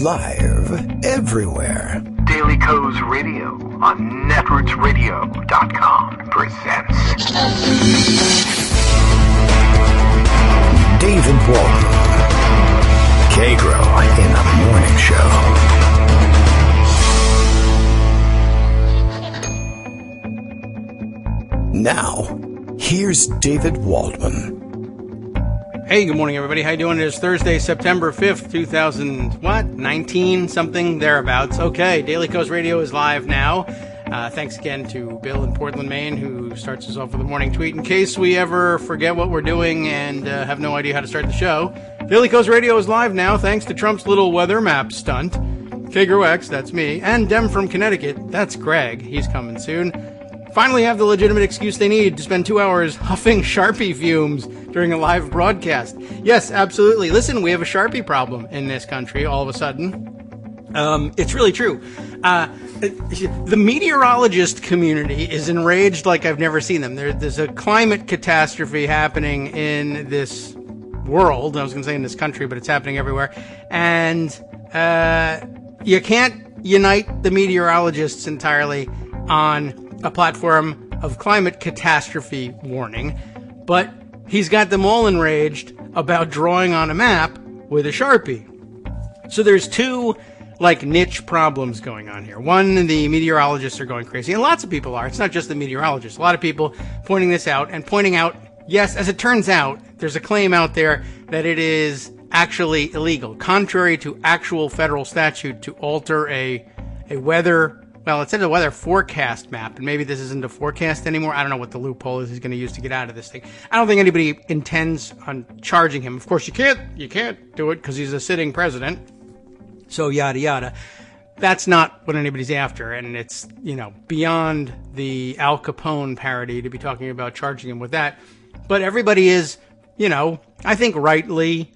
Live everywhere. Daily Kos Radio on netrootsradio.com presents David Walton. Kagro in the Morning Show. Now, here's David Waldman. Hey, good morning, everybody. How you doing? It is Thursday, September 5th, 2019, something thereabouts. Okay, Daily Kos Radio is live now. Thanks again to Bill in Portland, Maine, who starts us off with a morning tweet. In case we ever forget what we're doing and have no idea how to start the show, Daily Kos Radio is live now, thanks to Trump's little weather map stunt. Kagro X, that's me, and Dem from Connecticut, that's Greg. He's coming soon. Finally have the legitimate excuse they need to spend 2 hours huffing Sharpie fumes during a live broadcast. Yes, absolutely. Listen, we have a Sharpie problem in this country all of a sudden. It's really true. The meteorologist community is enraged like I've never seen them. There's a climate catastrophe happening in this world. I was going to say in this country, but it's happening everywhere. And you can't unite the meteorologists entirely on a platform of climate catastrophe warning, but he's got them all enraged about drawing on a map with a Sharpie. So there's two, niche problems going on here. One, the meteorologists are going crazy, and lots of people are. It's not just the meteorologists. A lot of people pointing this out and pointing out, yes, as it turns out, there's a claim out there that it is actually illegal, contrary to actual federal statute, to alter a weather. Well, it said a weather forecast map, and maybe this isn't a forecast anymore. I don't know what the loophole is he's going to use to get out of this thing. I don't think anybody intends on charging him. Of course, you can't do it because he's a sitting president. So yada yada. That's not what anybody's after, and it's, beyond the Al Capone parody to be talking about charging him with that. But everybody is, I think rightly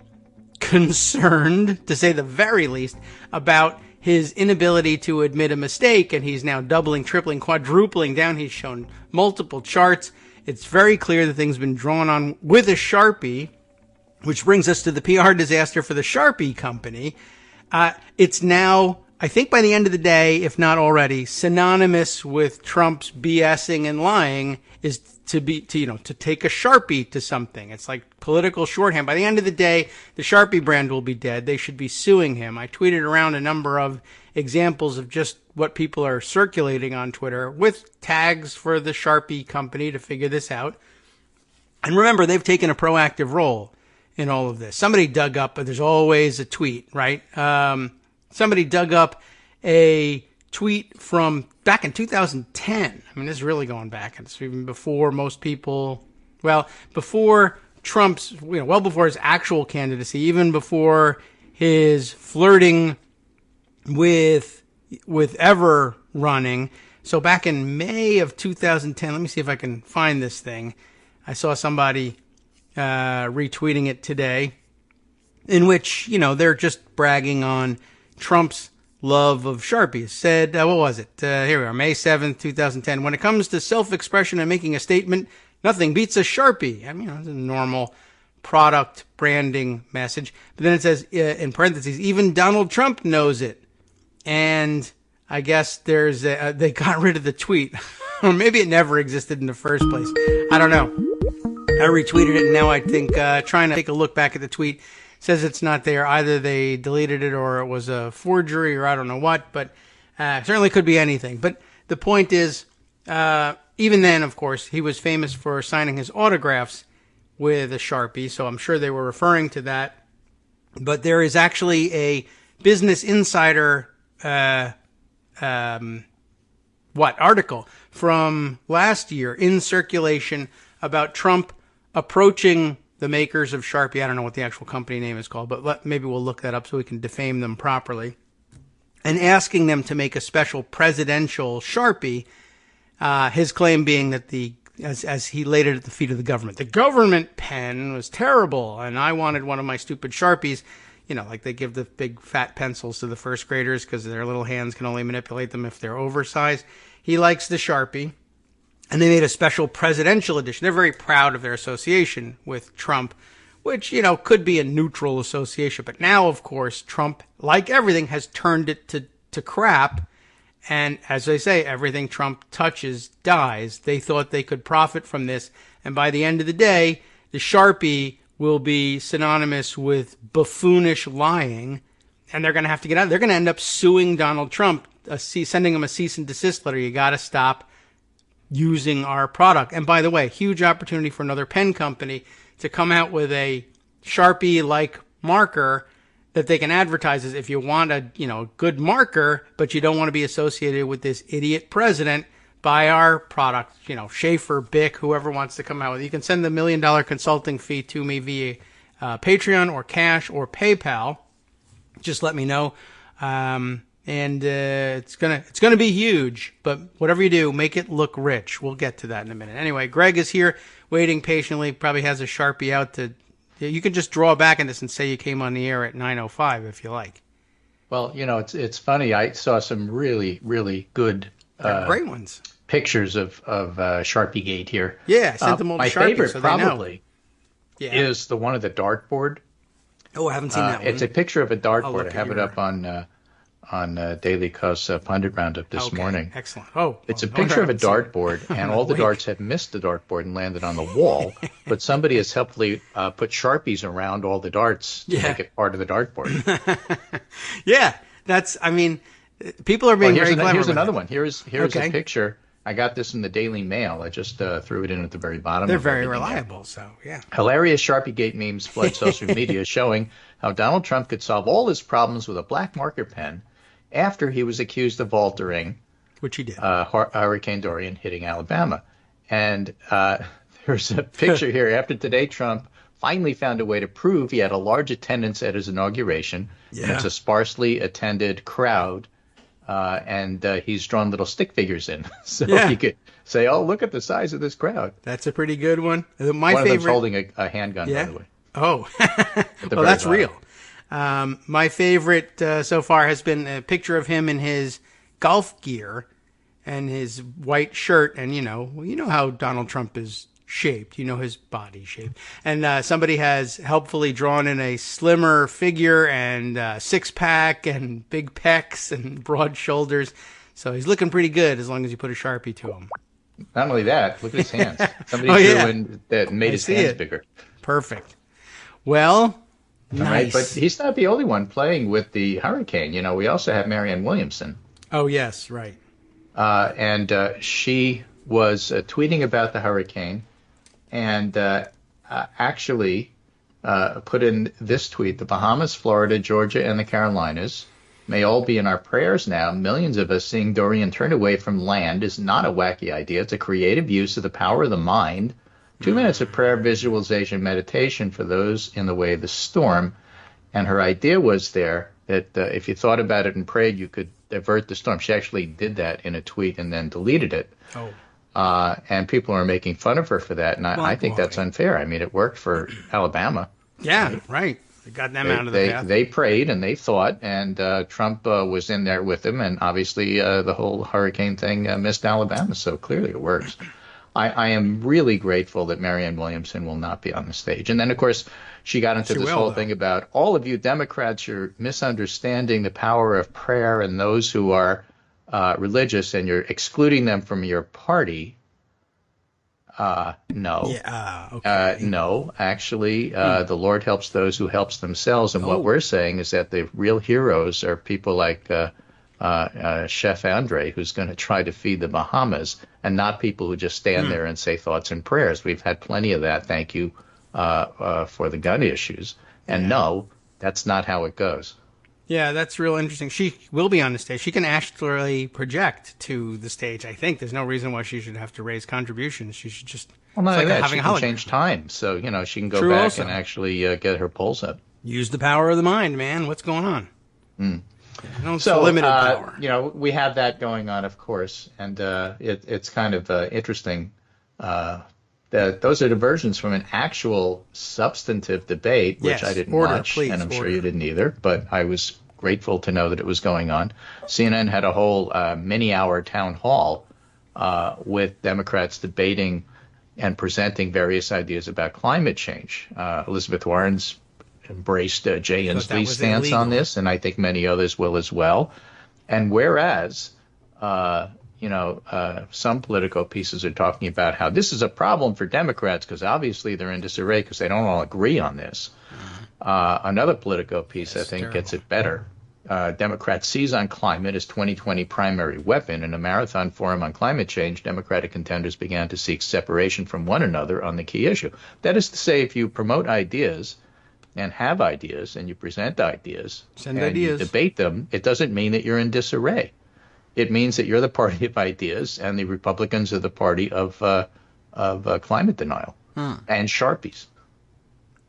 concerned, to say the very least, about his inability to admit a mistake, and he's now doubling, tripling, quadrupling down. He's shown multiple charts. It's very clear the thing's been drawn on with a Sharpie, which brings us to the PR disaster for the Sharpie company. It's now, I think by the end of the day, if not already, synonymous with Trump's BSing and lying is to take a Sharpie to something. It's like political shorthand. By the end of the day, the Sharpie brand will be dead. They should be suing him. I tweeted around a number of examples of just what people are circulating on Twitter with tags for the Sharpie company to figure this out. And remember, they've taken a proactive role in all of this. Somebody dug up, but there's always a tweet, right? Somebody dug up a tweet from back in 2010. I mean, this is really going back. It's even before most people, before Trump's, well before his actual candidacy, even before his flirting with ever running. So back in May of 2010, let me see if I can find this thing. I saw somebody retweeting it today, in which, they're just bragging on Trump's love of Sharpies. Said, what was it? Here we are, May 7th, 2010. When it comes to self-expression and making a statement, nothing beats a Sharpie. I mean, it's a normal product branding message. But then it says, in parentheses, even Donald Trump knows it. And I guess they got rid of the tweet. Or maybe it never existed in the first place. I don't know. I retweeted it, and now I think trying to take a look back at the tweet says it's not there. Either they deleted it or it was a forgery or I don't know what, but certainly could be anything. But the point is, even then, of course, he was famous for signing his autographs with a Sharpie, so I'm sure they were referring to that. But there is actually a Business Insider article from last year in circulation about Trump approaching the makers of Sharpie. I don't know what the actual company name is called, but maybe we'll look that up so we can defame them properly. And asking them to make a special presidential Sharpie, his claim being that as he laid it at the feet of the government pen was terrible, and I wanted one of my stupid Sharpies, like they give the big fat pencils to the first graders because their little hands can only manipulate them if they're oversized. He likes the Sharpie. And they made a special presidential edition. They're very proud of their association with Trump, which, could be a neutral association. But now, of course, Trump, like everything, has turned it to crap. And as they say, everything Trump touches dies. They thought they could profit from this. And by the end of the day, the Sharpie will be synonymous with buffoonish lying. And they're going to have to get out. They're going to end up suing Donald Trump, sending him a cease and desist letter. You got to stop using our product. And by the way, huge opportunity for another pen company to come out with a Sharpie-like marker that they can advertise as if you want a, good marker, but you don't want to be associated with this idiot president, buy our product, Schaefer, Bic, whoever wants to come out with it. You can send the $1 million consulting fee to me via Patreon or Cash or PayPal. Just let me know. It's gonna be huge, but whatever you do, make it look rich. We'll get to that in a minute. Anyway, Greg is here waiting patiently, probably has a Sharpie out you can just draw back on this and say you came on the air at 9:05 if you like. Well, it's funny. I saw some really, really good great ones. Pictures of Sharpie Gate here. Yeah, I sent them all to my Sharpie, favorite so probably they know. is the one of the dartboard. Oh, I haven't seen that one. It's a picture of a dartboard. I have it up on Daily Kos Pundit Roundup this morning. Excellent. It's a picture of a dartboard, and all the darts have missed the dartboard and landed on the wall, but somebody has helpfully put Sharpies around all the darts to make it part of the dartboard. Yeah, people are being very clever. Here's another one. Here's a picture. I got this in the Daily Mail. I just threw it in at the very bottom. They're very reliable, so yeah. Hilarious Sharpie Gate memes flood social media showing how Donald Trump could solve all his problems with a black marker pen after he was accused of altering, which he did, Hurricane Dorian hitting Alabama. And there's a picture here. After today, Trump finally found a way to prove he had a large attendance at his inauguration. Yeah. And it's a sparsely attended crowd. And he's drawn little stick figures in. So you could say, oh, look at the size of this crowd. That's a pretty good one. One of them's holding a handgun, by the way. Oh, well, that's real. My favorite so far has been a picture of him in his golf gear and his white shirt. And, you know how Donald Trump is shaped. You know his body shape. And somebody has helpfully drawn in a slimmer figure and six-pack and big pecs and broad shoulders. So he's looking pretty good as long as you put a Sharpie to him. Not only that, look at his hands. Somebody drew in that made his hands bigger. Perfect. Well, nice. Right, but he's not the only one playing with the hurricane. We also have Marianne Williamson. Oh, yes, right. And she was tweeting about the hurricane and actually put in this tweet: the Bahamas, Florida, Georgia, and the Carolinas may all be in our prayers now. Millions of us seeing Dorian turn away from land is not a wacky idea. It's a creative use of the power of the mind. 2 minutes of prayer, visualization, meditation for those in the way of the storm. And her idea was there that if you thought about it and prayed, you could divert the storm. She actually did that in a tweet and then deleted it. And people are making fun of her for that. And I think that's unfair. I mean, it worked for Alabama. Yeah, right. They got them out of the path. They prayed and they thought, and Trump was in there with them. And obviously the whole hurricane thing missed Alabama. So clearly it works. I am really grateful that Marianne Williamson will not be on the stage. And then, of course, she got into this whole thing about all of you Democrats, you're misunderstanding the power of prayer and those who are religious, and you're excluding them from your party. No. Yeah, okay. No, actually, the Lord helps those who helps themselves. And what we're saying is that the real heroes are people like Chef Andre, who's going to try to feed the Bahamas, and not people who just stand there and say thoughts and prayers. We've had plenty of that. Thank you for the gun issues. And no, that's not how it goes. Yeah, that's real interesting. She will be on the stage. She can actually project to the stage, I think. There's no reason why she should have to raise contributions. She should just... Well, not like that. She can change time. So, she can go back and actually get her polls up. Use the power of the mind, man. What's going on? So, limited power. We have that going on, of course. And it's kind of interesting that those are diversions from an actual substantive debate, which I didn't watch, and I'm sure you didn't either, but I was grateful to know that it was going on. CNN had a whole mini-hour town hall with Democrats debating, and presenting various ideas about climate change. Elizabeth Warren's embraced Jay Inslee's stance on this, and I think many others will as well. And whereas, some political pieces are talking about how this is a problem for Democrats because obviously they're in disarray because they don't all agree on this. Another Politico piece, I think, gets it better. Democrats seize on climate as 2020 primary weapon. In a marathon forum on climate change, Democratic contenders began to seek separation from one another on the key issue. That is to say, if you promote ideas and have ideas and you present ideas you debate them, it doesn't mean that you're in disarray. It means that you're the party of ideas and the Republicans are the party of climate denial and Sharpies.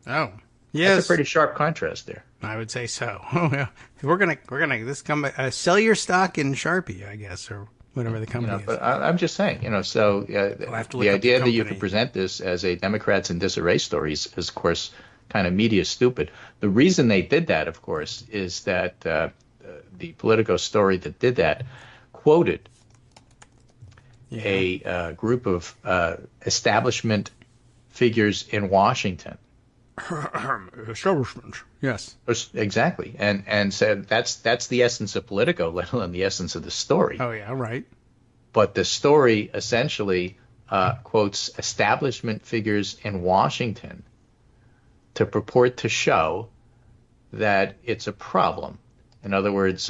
Oh, yes. That's a pretty sharp contrast there. I would say so. Oh, yeah. We're gonna this come sell your stock in Sharpie, I guess, or whatever the company is. But I'm just saying, so the idea that you could present this as a Democrats in disarray story is, of course, kind of media stupid. The reason they did that, of course, is that the Politico story that did that quoted a group of establishment figures in Washington. Establishment, yes, exactly, and said that's the essence of Politico, let alone the essence of the story. Oh yeah, right. But the story essentially quotes establishment figures in Washington to purport to show that it's a problem. In other words,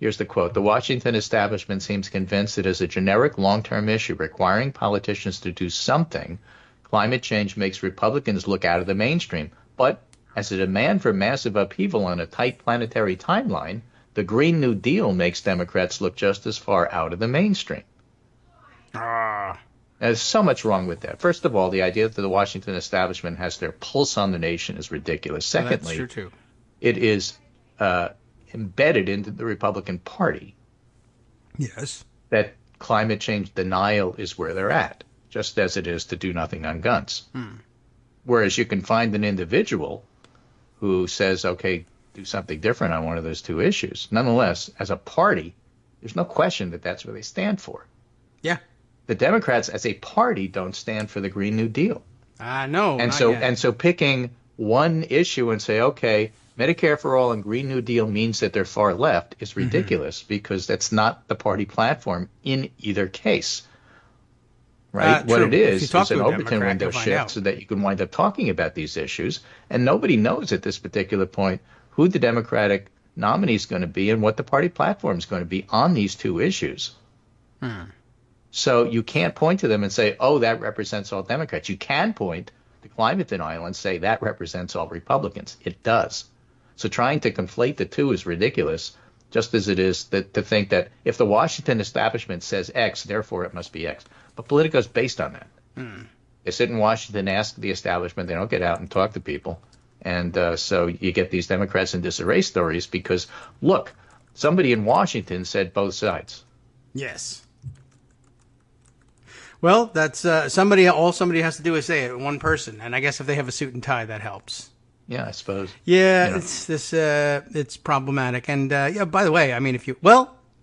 here's the quote: "The Washington establishment seems convinced it is a generic long-term issue requiring politicians to do something. Climate change makes Republicans look out of the mainstream. But as a demand for massive upheaval on a tight planetary timeline, the Green New Deal makes Democrats look just as far out of the mainstream." There's so much wrong with that. First of all, the idea that the Washington establishment has their pulse on the nation is ridiculous. Secondly, that's true too. It is embedded into the Republican Party. Yes. That climate change denial is where they're at, just as it is to do nothing on guns. Whereas you can find an individual who says, okay, do something different on one of those two issues. Nonetheless, as a party, there's no question that that's where they stand for. Yeah. The Democrats as a party don't stand for the Green New Deal. No. And so picking one issue and say, okay, Medicare for all and Green New Deal means that they're far left is ridiculous because that's not the party platform in either case. Right? What it is an Overton window shift so that you can wind up talking about these issues. And nobody knows at this particular point who the Democratic nominee is going to be and what the party platform is going to be on these two issues. So you can't point to them and say, oh, that represents all Democrats. You can point to climate denial and say that represents all Republicans. It does. So trying to conflate the two is ridiculous, just as it is to think that if the Washington establishment says X, therefore it must be X. But Politico is based on that. They sit in Washington, ask the establishment. They don't get out and talk to people. And so you get these Democrats in disarray stories because, look, somebody in Washington said both sides. Yes. Well, that's somebody. All somebody has to do is say it, one person. And I guess if they have a suit and tie, that helps. Yeah, I suppose. Yeah, it's problematic. And by the way, I mean,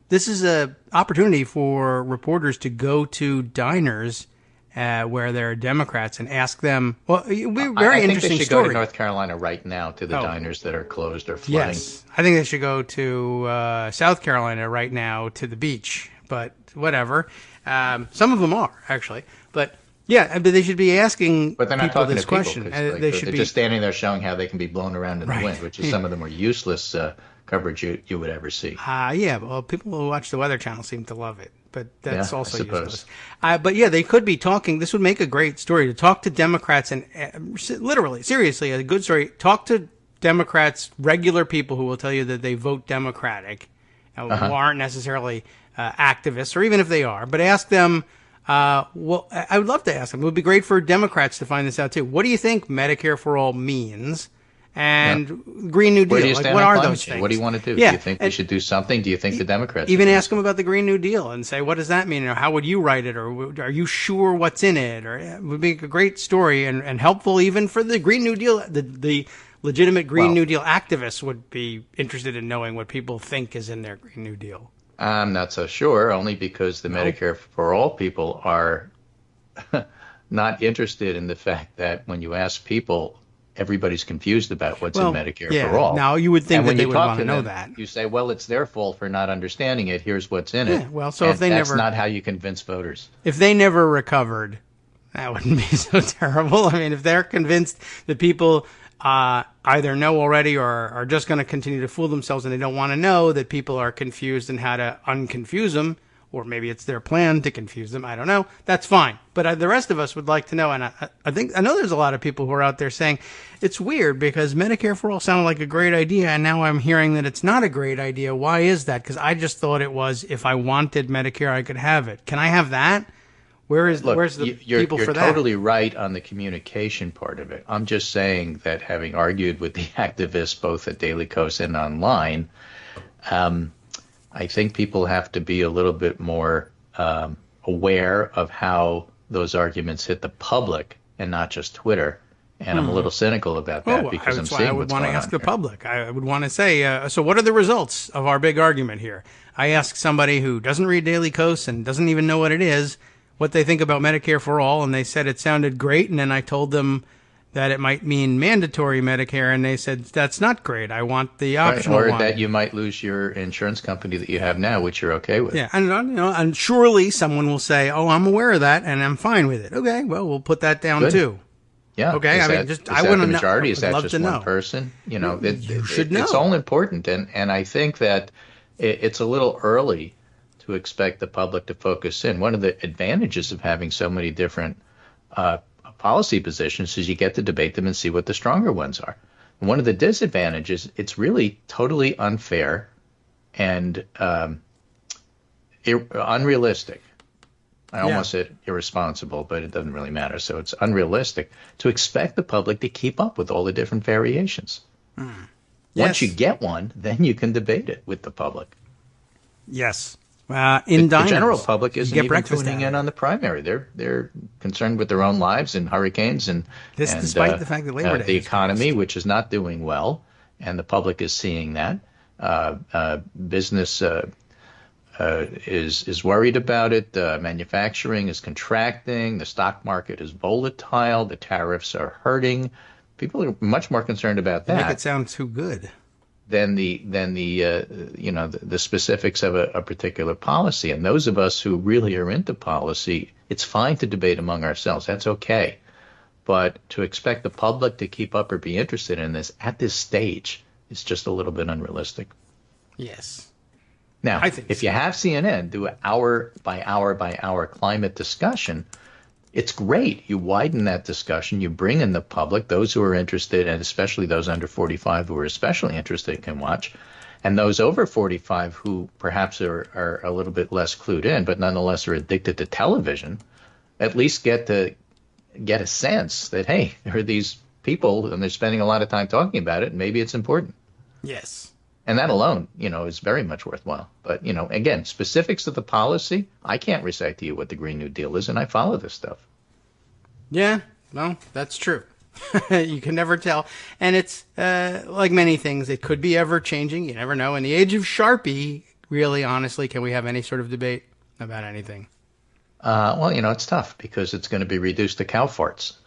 this is a opportunity for reporters to go to diners where there are Democrats and ask them. Well, it would be a very interesting story. I think they should go to North Carolina right now to the diners that are closed or flooding. Yes, I think they should go to South Carolina right now to the beach. But whatever. Some of them are actually, but. Yeah, but they should be asking but they're not people talking this to people, question. They're just standing there showing how they can be blown around in the wind, which is some of the more useless coverage you would ever see. Yeah, well, people who watch the Weather Channel seem to love it, but that's also useless. But yeah, they could be talking. This would make a great story to talk to Democrats and literally, seriously, a good story. Talk to Democrats, regular people who will tell you that they vote Democratic, who aren't necessarily activists, or even if they are, but ask them. Well, I would love to ask them. It would be great for Democrats to find this out too. What do you think Medicare for all means? And Green New Deal. What are those things? What do you want to do? Yeah. Do you think we should do something? Do you think the Democrats even ask them about the Green New Deal and say, what does that mean? Or how would you write it? Or are you sure what's in it? Or it would be a great story and helpful even for the Green New Deal. The legitimate Green New Deal activists would be interested in knowing what people think is in their Green New Deal. I'm not so sure, only because the Medicare for all people are not interested in the fact that when you ask people, everybody's confused about what's in Medicare for all. Now, you would think and that they would want to to know them, that. You say, well, it's their fault for not understanding it. Here's what's in it. Well, so and if they that's never, not how you convince voters. If they never recovered, that wouldn't be so terrible. I mean, if they're convinced that people either know already or are just going to continue to fool themselves and they don't want to know that people are confused and how to unconfuse them, or maybe it's their plan to confuse them. I don't know. That's fine. But the rest of us would like to know. And I know there's a lot of people who are out there saying it's weird because Medicare for All sounded like a great idea. And now I'm hearing that it's not a great idea. Why is that? Because I just thought it was if I wanted Medicare, I could have it. Can I have that? Where's the people for that? You're totally right on the communication part of it. I'm just saying that having argued with the activists both at Daily Kos and online, I think people have to be a little bit more aware of how those arguments hit the public and not just Twitter. And I'm a little cynical about that because I'm seeing what's going on. I would want to ask the public. I would want to say, so what are the results of our big argument here? I asked somebody who doesn't read Daily Kos and doesn't even know what it is, what they think about Medicare for All, and they said it sounded great, and then I told them that it might mean mandatory Medicare, and they said, that's not great. I want the optional one. Or one. that you might lose your insurance company that you have now, which you're okay with. Yeah, and surely someone will say, oh, I'm aware of that, and I'm fine with it. Okay, well, we'll put that down, too. Yeah. Okay, I want to know. Majority? Is that just one person? You know, you should know. It's all important, and I think that it's a little early to expect the public to focus in. One of the advantages of having so many different policy positions is you get to debate them and see what the stronger ones are. And one of the disadvantages, it's really totally unfair and unrealistic. I almost said irresponsible, but it doesn't really matter. So it's unrealistic to expect the public to keep up with all the different variations. Once you get one, then you can debate it with the public. Yes. The general public isn't even tuning in on the primary. They're concerned with their own lives and hurricanes and despite the fact that Labor Day the economy, which is not doing well, and the public is seeing that. Business is worried about it. Manufacturing is contracting. The stock market is volatile. The tariffs are hurting. People are much more concerned about that. Make it sound too good. Than the specifics of a particular policy. And those of us who really are into policy, it's fine to debate among ourselves. That's okay. But to expect the public to keep up or be interested in this at this stage is just a little bit unrealistic. Yes. Now, if you have CNN do an hour by hour by hour climate discussion, it's great. You widen that discussion. You bring in the public, those who are interested, and especially those under 45 who are especially interested can watch. And those over 45 who perhaps are a little bit less clued in, but nonetheless are addicted to television, at least get a sense that, hey, there are these people and they're spending a lot of time talking about it, and maybe it's important. Yes. And that alone, is very much worthwhile. But, again, specifics of the policy, I can't recite to you what the Green New Deal is, and I follow this stuff. Yeah, well, that's true. You can never tell. And it's like many things, it could be ever-changing. You never know. In the age of Sharpie, really, honestly, can we have any sort of debate about anything? Well, it's tough because it's going to be reduced to cow farts.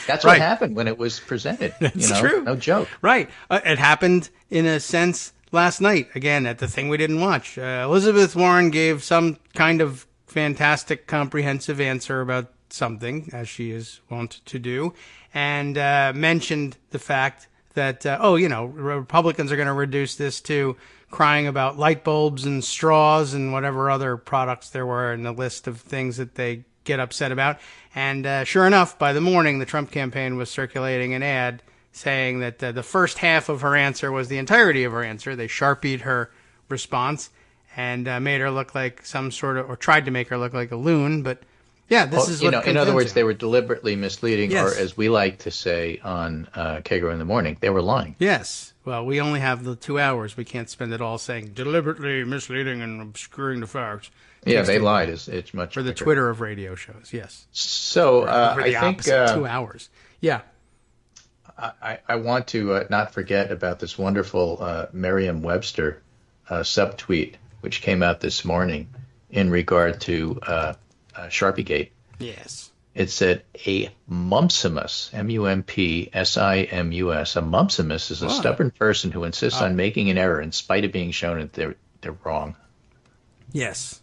That's what happened when it was presented. That's true. No joke. Right. It happened in a sense last night, again, at the thing we didn't watch. Elizabeth Warren gave some kind of fantastic, comprehensive answer about something, as she is wont to do, and mentioned the fact that, Republicans are going to reduce this to crying about light bulbs and straws and whatever other products there were in the list of things that they get upset about. And sure enough, by the morning, the Trump campaign was circulating an ad saying that the first half of her answer was the entirety of her answer. They Sharpied her response and made her look like or tried to make her look like a loon. But yeah, this is what in other words, they were deliberately misleading, or as we like to say on Kagro in the morning, they were lying. Yes. Well, we only have the 2 hours. We can't spend it all saying deliberately misleading and obscuring the facts. Yeah, they lied. It's much for the Twitter of radio shows. Yes. So I think 2 hours. Yeah. I want to not forget about this wonderful Merriam-Webster subtweet, which came out this morning in regard to Sharpiegate. Yes. It said a mumpsimus, Mumpsimus. A mumpsimus is a stubborn person who insists on making an error in spite of being shown that they're wrong. Yes.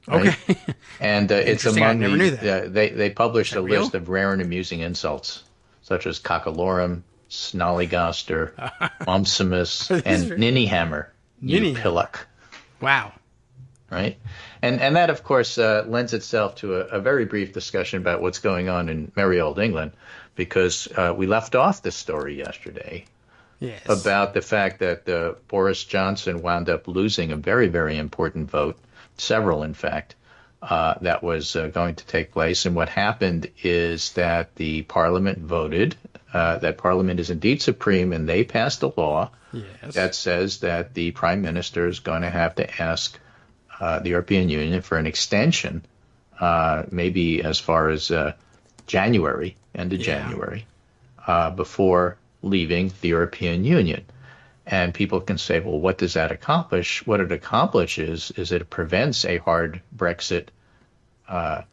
Right? Okay. And it's Interesting. I among never knew that. they published a real? list of rare and amusing insults, such as cockalorum, snollygoster, mumpsimus, and ninnyhammer. You pillock. Wow. Right? And that, of course, lends itself to a very brief discussion about what's going on in merry old England, because we left off this story yesterday about the fact that Boris Johnson wound up losing a very, very important vote, several, in fact, that was going to take place. And what happened is that the Parliament voted that Parliament is indeed supreme, and they passed a law that says that the Prime Minister is going to have to ask the European Union for an extension, maybe as far as January, end of January, before leaving the European Union. And people can say, well, what does that accomplish? What it accomplishes is it prevents a hard Brexit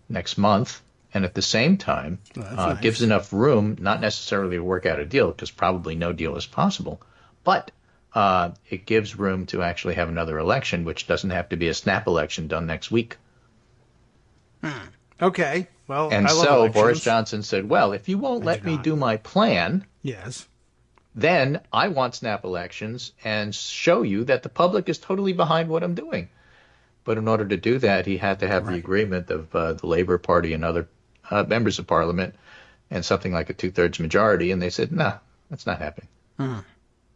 next month, and at the same time gives enough room, not necessarily to work out a deal, because probably no deal is possible, but it gives room to actually have another election, which doesn't have to be a snap election done next week. Okay. Well, and I love so elections. Boris Johnson said, well, if you won't let me do my plan, then I want snap elections and show you that the public is totally behind what I'm doing. But in order to do that, he had to have the agreement of the Labour Party and other members of Parliament and something like a 2/3 majority. And they said, no, that's not happening.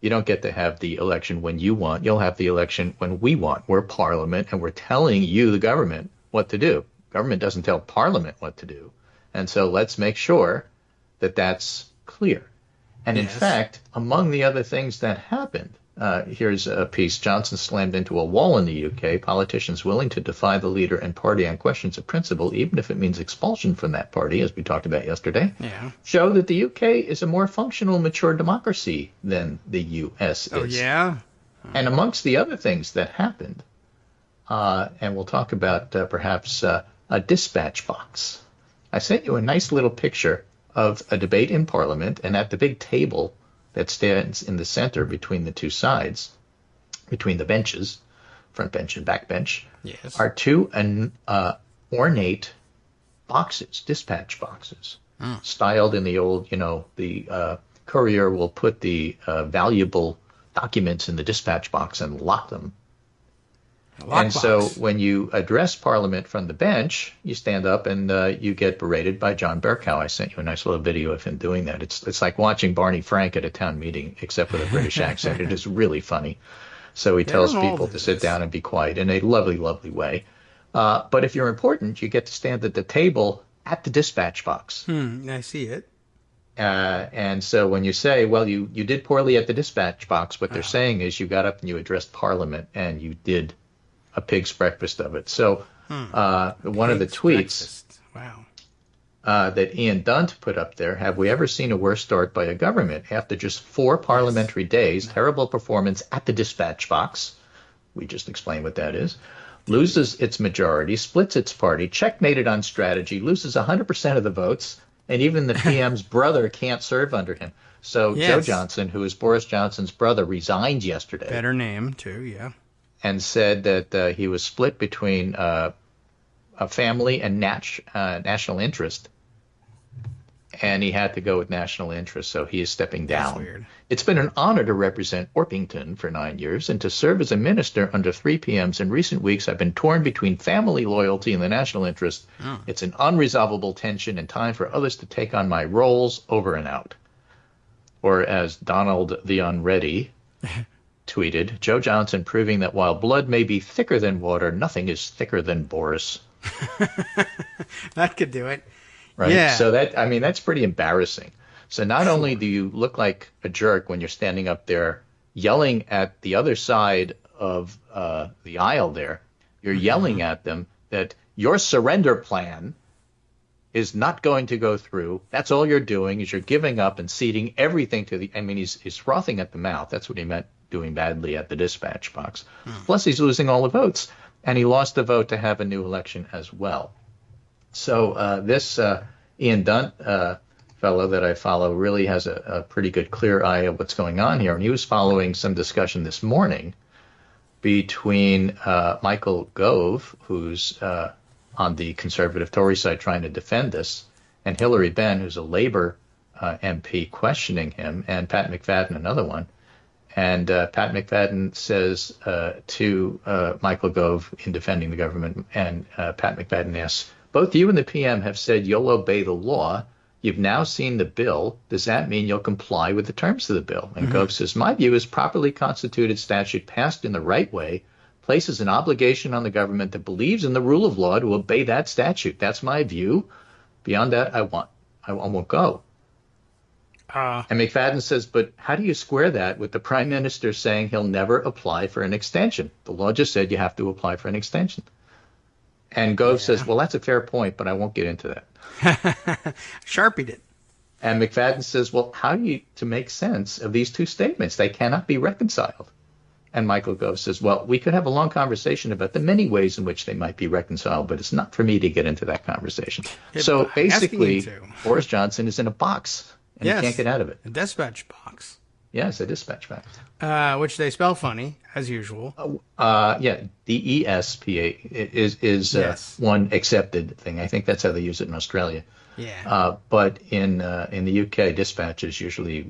You don't get to have the election when you want. You'll have the election when we want. We're Parliament, and we're telling you, the government, what to do. Government doesn't tell Parliament what to do. And so let's make sure that that's clear. And in fact, among the other things that happened, here's a piece. Johnson slammed into a wall in the UK. Politicians willing to defy the leader and party on questions of principle, even if it means expulsion from that party, as we talked about yesterday, show that the UK is a more functional, mature democracy than the US is. Oh, yeah? And amongst the other things that happened, and we'll talk about perhaps a dispatch box. I sent you a nice little picture of a debate in Parliament, and at the big table that stands in the center between the two sides, between the benches, front bench and back bench, are two ornate boxes, dispatch boxes, styled in the old, the courier will put the valuable documents in the dispatch box and lock them. So when you address Parliament from the bench, you stand up and you get berated by John Bercow. I sent you a nice little video of him doing that. It's like watching Barney Frank at a town meeting, except with a British accent. It is really funny. So he tells people to sit down and be quiet in a lovely, lovely way. But if you're important, you get to stand at the table at the dispatch box. I see it. And so when you say, well, you did poorly at the dispatch box, what they're saying is you got up and you addressed Parliament and you did a pig's breakfast of it. So one of the tweets that Ian Dunt put up there, have we ever seen a worse start by a government? After just 4 parliamentary days, terrible performance at the dispatch box. We just explained what that is. Loses its majority, splits its party, checkmated on strategy, loses 100% of the votes, and even the PM's brother can't serve under him. So Joe Johnson, who is Boris Johnson's brother, resigned yesterday. Better name, too, and said that he was split between a family and national interest, and he had to go with national interest, so he is stepping down. That's weird. It's been an honor to represent Orpington for 9 years and to serve as a minister under 3 PMs. In recent weeks, I've been torn between family loyalty and the national interest. It's an unresolvable tension and time for others to take on my roles. Over and out. Or as Donald the Unready tweeted, Joe Johnson proving that while blood may be thicker than water, nothing is thicker than Boris. That could do it. Right? Yeah. So that's pretty embarrassing. So not only do you look like a jerk when you're standing up there yelling at the other side of the aisle there, you're yelling at them that your surrender plan is not going to go through. That's all you're doing is you're giving up and ceding everything to he's frothing at the mouth. That's what he meant doing badly at the dispatch box. Plus, he's losing all the votes, and he lost the vote to have a new election as well. So this Ian Dunt fellow that I follow really has a pretty good clear eye of what's going on here. And he was following some discussion this morning between Michael Gove, who's on the conservative Tory side trying to defend this, and Hillary Benn, who's a Labor MP, questioning him, and Pat McFadden, another one. And Pat McFadden says to Michael Gove in defending the government, and Pat McFadden asks, both you and the PM have said you'll obey the law. You've now seen the bill. Does that mean you'll comply with the terms of the bill? And Gove says, my view is properly constituted statute passed in the right way places an obligation on the government that believes in the rule of law to obey that statute. That's my view. Beyond that, I won't go. And McFadden says, but how do you square that with the prime minister saying he'll never apply for an extension? The law just said you have to apply for an extension. And Gove says, well, that's a fair point, but I won't get into that. Sharpied it. And McFadden says, well, how do you to make sense of these two statements? They cannot be reconciled. And Michael Gove says, well, we could have a long conversation about the many ways in which they might be reconciled, but it's not for me to get into that conversation. So basically, Boris Johnson is in a box, and he can't get out of it. A dispatch box. Yes, a dispatch box. Which they spell funny, as usual. DESPA is one accepted thing. I think that's how they use it in Australia. Yeah. But in the UK, dispatch is usually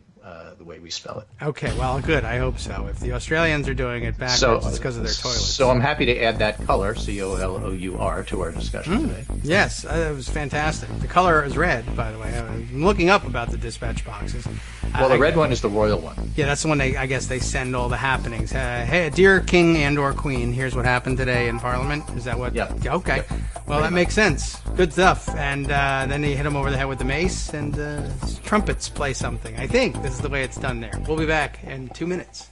the way we spell it. Okay, well, good. I hope so. If the Australians are doing it backwards, it's because of their toilets. So I'm happy to add that color, COLOUR, to our discussion today. Yes, it was fantastic. The color is red, by the way. I'm looking up about the dispatch boxes. Well, the red one is the royal one. Yeah, that's the one I guess they send all the happenings. Hey, dear King and or Queen, here's what happened today in Parliament. Is that what? Yeah. Okay. Yep. Well, that makes sense. Good stuff. And then they hit him over the head with the mace, and trumpets play something. I think this is the way it's done there. We'll be back in 2 minutes.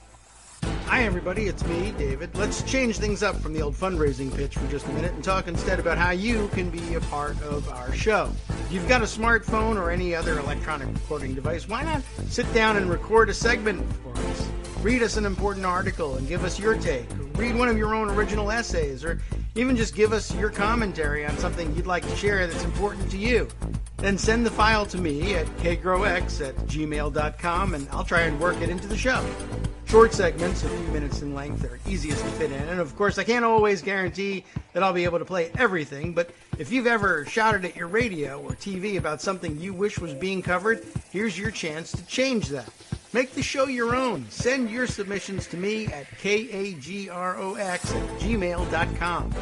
Hi, everybody. It's me, David. Let's change things up from the old fundraising pitch for just a minute and talk instead about how you can be a part of our show. If you've got a smartphone or any other electronic recording device, why not sit down and record a segment for us? Read us an important article and give us your take. Read one of your own original essays, or even just give us your commentary on something you'd like to share that's important to you. Then send the file to me at kagrox@gmail.com, and I'll try and work it into the show. Short segments, a few minutes in length, are easiest to fit in. And of course, I can't always guarantee that I'll be able to play everything, but if you've ever shouted at your radio or TV about something you wish was being covered, here's your chance to change that. Make the show your own. Send your submissions to me at kagrox@gmail.com.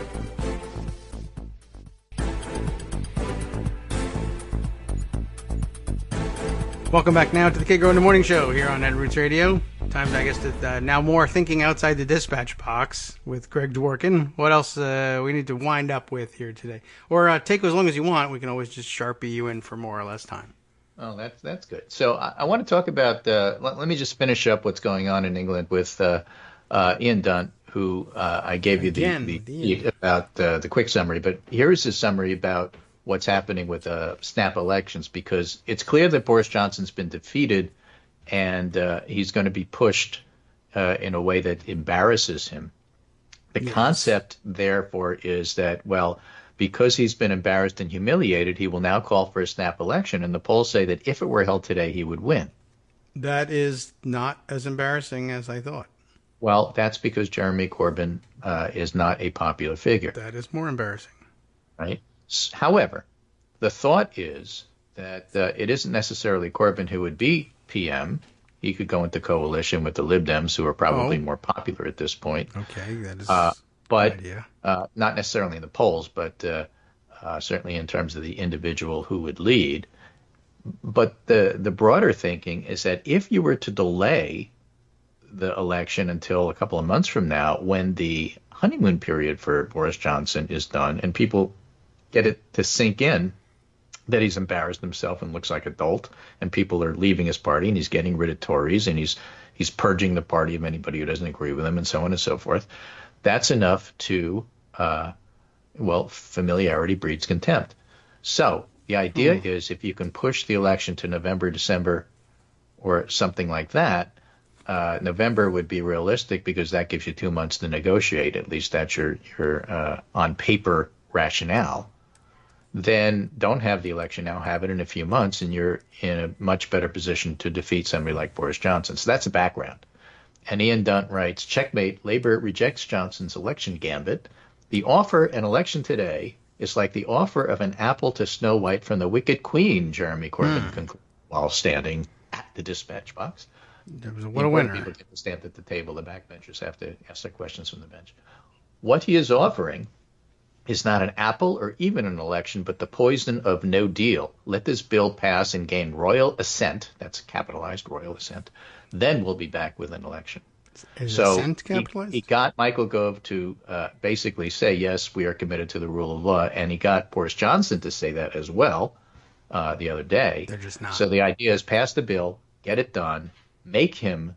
Welcome back now to the Kagro in the Morning Show here on Netroots Radio. Time, I guess, to now more thinking outside the dispatch box with Greg Dworkin. What else we need to wind up with here today? Or take as long as you want. We can always just Sharpie you in for more or less time. Oh, that's good. So I want to talk about, let me just finish up what's going on in England with Ian Dunt, who I gave you about the quick summary. But here's his summary about what's happening with snap elections, because it's clear that Boris Johnson's been defeated, and he's going to be pushed in a way that embarrasses him. The concept, therefore, is that, well, because he's been embarrassed and humiliated, he will now call for a snap election, and the polls say that if it were held today, he would win. That is not as embarrassing as I thought. Well, that's because Jeremy Corbyn is not a popular figure. That is more embarrassing. Right? However, the thought is that it isn't necessarily Corbyn who would be PM. He could go into coalition with the Lib Dems, who are probably more popular at this point. Okay, that is but idea. Not necessarily in the polls, but certainly in terms of the individual who would lead. But the broader thinking is that if you were to delay the election until a couple of months from now, when the honeymoon period for Boris Johnson is done and people get it to sink in that he's embarrassed himself and looks like a dolt, and people are leaving his party, and he's getting rid of Tories, and he's purging the party of anybody who doesn't agree with him, and so on and so forth. That's enough to, familiarity breeds contempt. So the idea is if you can push the election to November, December, or something like that, November would be realistic because that gives you 2 months to negotiate. At least that's your on paper rationale. then don't have the election now, have it in a few months, and you're in a much better position to defeat somebody like Boris Johnson. So that's the background. And Ian Dunt writes, checkmate, Labor rejects Johnson's election gambit. The offer an election today is like the offer of an apple to Snow White from the Wicked Queen, Jeremy Corbyn concluded while standing at the dispatch box. What a winner. People get to stand at the table. The backbenchers have to ask their questions from the bench. What he is offering is not an apple or even an election, but the poison of no deal. Let this bill pass and gain royal assent. That's capitalized, royal assent. Then we'll be back with an election. Is assent capitalized? He got Michael Gove to basically say, yes, we are committed to the rule of law. And he got Boris Johnson to say that as well the other day. They're just not. So the idea is pass the bill, get it done, make him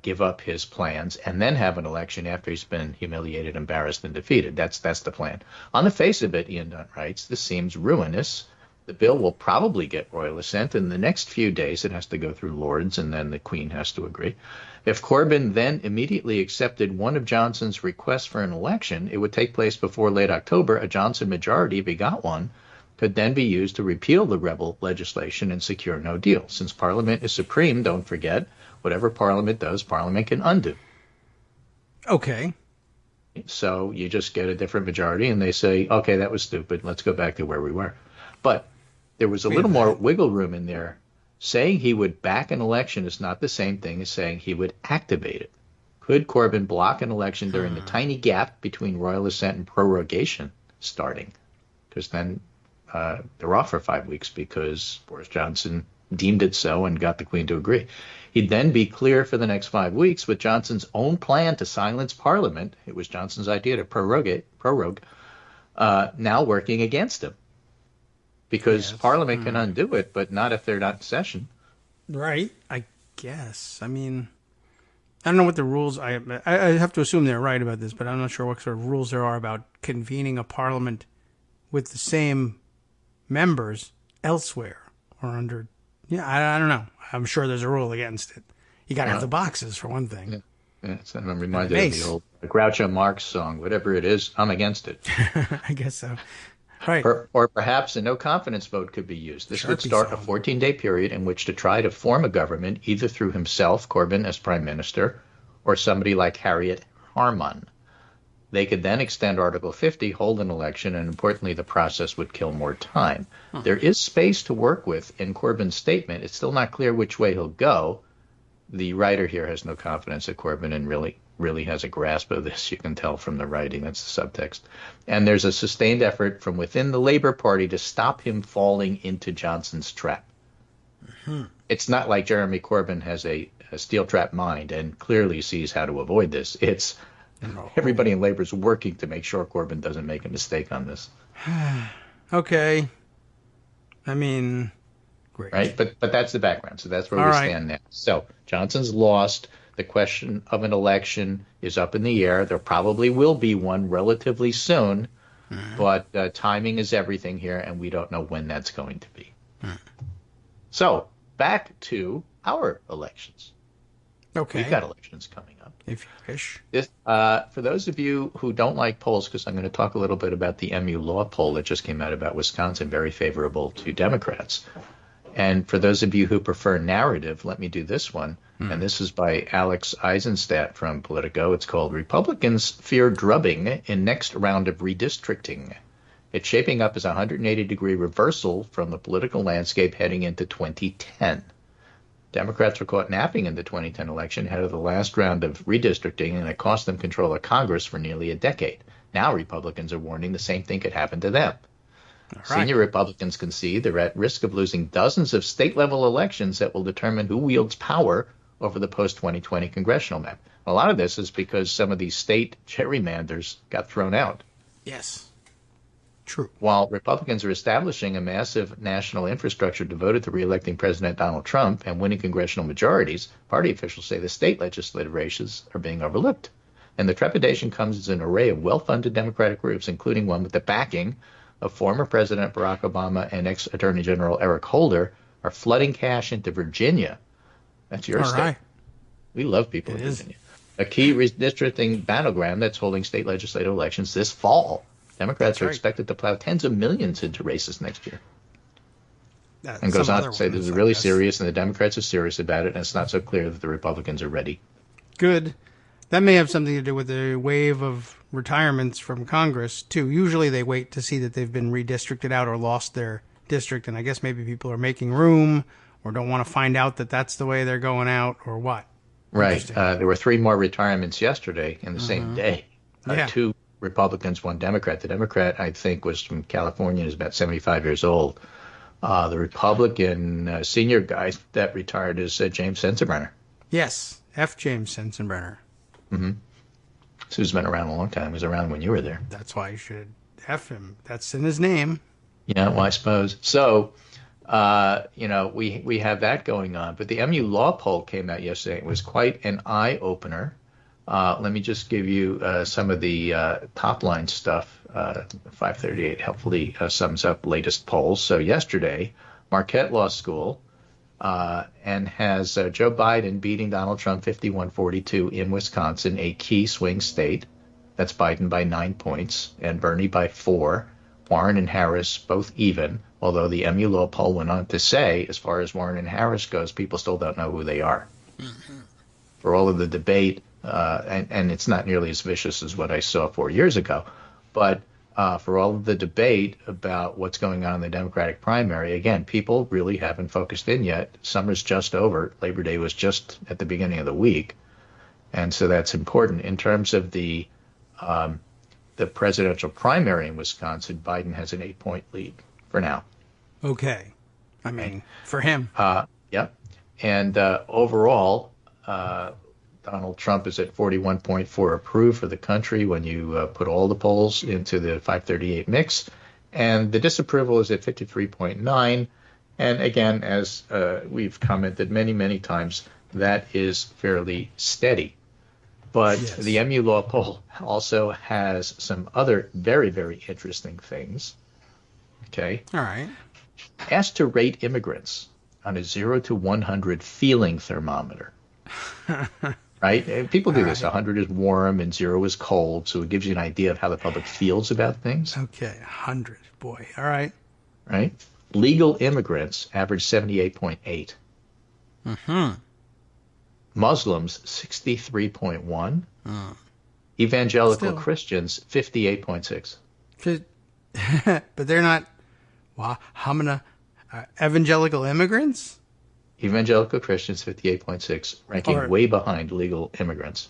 give up his plans, and then have an election after he's been humiliated, embarrassed, and defeated. That's the plan. On the face of it, Ian Dunt writes, this seems ruinous. The bill will probably get royal assent. In the next few days, it has to go through Lords, and then the Queen has to agree. If Corbyn then immediately accepted one of Johnson's requests for an election, it would take place before late October. A Johnson majority, if he got one, could then be used to repeal the rebel legislation and secure no deal. Since Parliament is supreme, don't forget, whatever Parliament does, Parliament can undo. Okay. So you just get a different majority, and they say, okay, that was stupid. Let's go back to where we were. But there was a little more wiggle room in there. Saying he would back an election is not the same thing as saying he would activate it. Could Corbyn block an election during the tiny gap between royal assent and prorogation starting? Because then they're off for 5 weeks because Boris Johnson deemed it so and got the Queen to agree. He'd then be clear for the next 5 weeks with Johnson's own plan to silence Parliament. It was Johnson's idea to prorogue, now working against him. Because Parliament can undo it, but not if they're not in session. Right, I guess. I mean, I don't know what the rules. I have to assume they're right about this, but I'm not sure what sort of rules there are about convening a parliament with the same members elsewhere or under. Yeah, I don't know. I'm sure there's a rule against it. You got to have the boxes for one thing. Yeah, I'm reminded of the old Groucho Marx song. Whatever it is, I'm against it. I guess so. Right. Or perhaps a no-confidence vote could be used. This would start a 14-day period in which to try to form a government, either through himself, Corbyn, as prime minister, or somebody like Harriet Harman. They could then extend Article 50, hold an election, and importantly, the process would kill more time. There is space to work with in Corbyn's statement. It's still not clear which way he'll go. The writer here has no confidence that Corbyn and really has a grasp of this. You can tell from the writing. That's the subtext. And there's a sustained effort from within the Labour Party to stop him falling into Johnson's trap. It's not like Jeremy Corbyn has a steel trap mind and clearly sees how to avoid this. It's everybody in Labour is working to make sure Corbyn doesn't make a mistake on this. Okay. I mean, great. Right? But that's the background. So that's where we stand now. So Johnson's lost. The question of an election is up in the air. There probably will be one relatively soon, but timing is everything here, and we don't know when that's going to be. So back to our elections. Okay. We've got elections coming up. If you wish. For those of you who don't like polls, because I'm going to talk a little bit about the MU Law poll that just came out about Wisconsin, very favorable to Democrats. And for those of you who prefer narrative, let me do this one. And this is by Alex Eisenstadt from Politico. It's called Republicans Fear Drubbing in Next Round of Redistricting. It's shaping up as a 180-degree reversal from the political landscape heading into 2010. Democrats were caught napping in the 2010 election ahead of the last round of redistricting, and it cost them control of Congress for nearly a decade. Now Republicans are warning the same thing could happen to them. Senior Republicans concede they're at risk of losing dozens of state-level elections that will determine who wields power over the post-2020 congressional map. A lot of this is because some of these state gerrymanders got thrown out. Yes. True. While Republicans are establishing a massive national infrastructure devoted to reelecting President Donald Trump and winning congressional majorities, party officials say the state legislative races are being overlooked. And the trepidation comes as an array of well-funded Democratic groups, including one with the backing of former President Barack Obama and ex-Attorney General Eric Holder, are flooding cash into Virginia. That's your state. Right. We love people in Virginia. A key redistricting battleground that's holding state legislative elections this fall. Democrats are right. expected to plow tens of millions into races next year. And Some goes on other to say this ones, is I really guess. serious, and the Democrats are serious about it, and it's not so clear that the Republicans are ready. Good. That may have something to do with the wave of retirements from Congress, too. Usually they wait to see that they've been redistricted out or lost their district, and I guess maybe people are making room or don't want to find out that that's the way they're going out or what. Right. There were 3 more retirements yesterday in the same day. Yeah. 2 Republicans, 1 Democrat. The Democrat, I think, was from California, is about 75 years old. The Republican senior guy that retired is James Sensenbrenner. Yes, F. James Sensenbrenner. So he's been around a long time. He was around when you were there. That's why you should F him. That's in his name. Yeah, well, I suppose. So, we have that going on. But the MU Law poll came out yesterday. It was quite an eye-opener. Let me just give you some of the top-line stuff. 538 helpfully sums up latest polls. So yesterday, Marquette Law School and has Joe Biden beating Donald Trump 51-42 in Wisconsin, a key swing state. That's Biden by 9 points and Bernie by 4. Warren and Harris both even, although the MU Law poll went on to say, as far as Warren and Harris goes, people still don't know who they are. For all of the debate, and it's not nearly as vicious as what I saw 4 years ago, but for all of the debate about what's going on in the Democratic primary, again, people really haven't focused in yet. Summer's just over. Labor Day was just at the beginning of the week. And so that's important. In terms of the presidential primary in Wisconsin, Biden has an 8-point lead for now. Okay. I mean, for him. Yep. And overall, Donald Trump is at 41.4 approved for the country when you put all the polls into the 538 mix. And the disapproval is at 53.9. And again, as we've commented many, many times, that is fairly steady. But Yes. the MU Law poll also has some other very, very interesting things. Okay. All right. Asked to rate immigrants on a 0 to 100 feeling thermometer. Right? And people do this. 100 is warm and 0 is cold, so it gives you an idea of how the public feels about things. Okay. 100. Boy. All right. Right? Legal immigrants average 78.8. Muslims 63.1. Evangelical Still. Christians 58.6. But they're not evangelical immigrants? Evangelical Christians 58.6, ranking Or- way behind legal immigrants.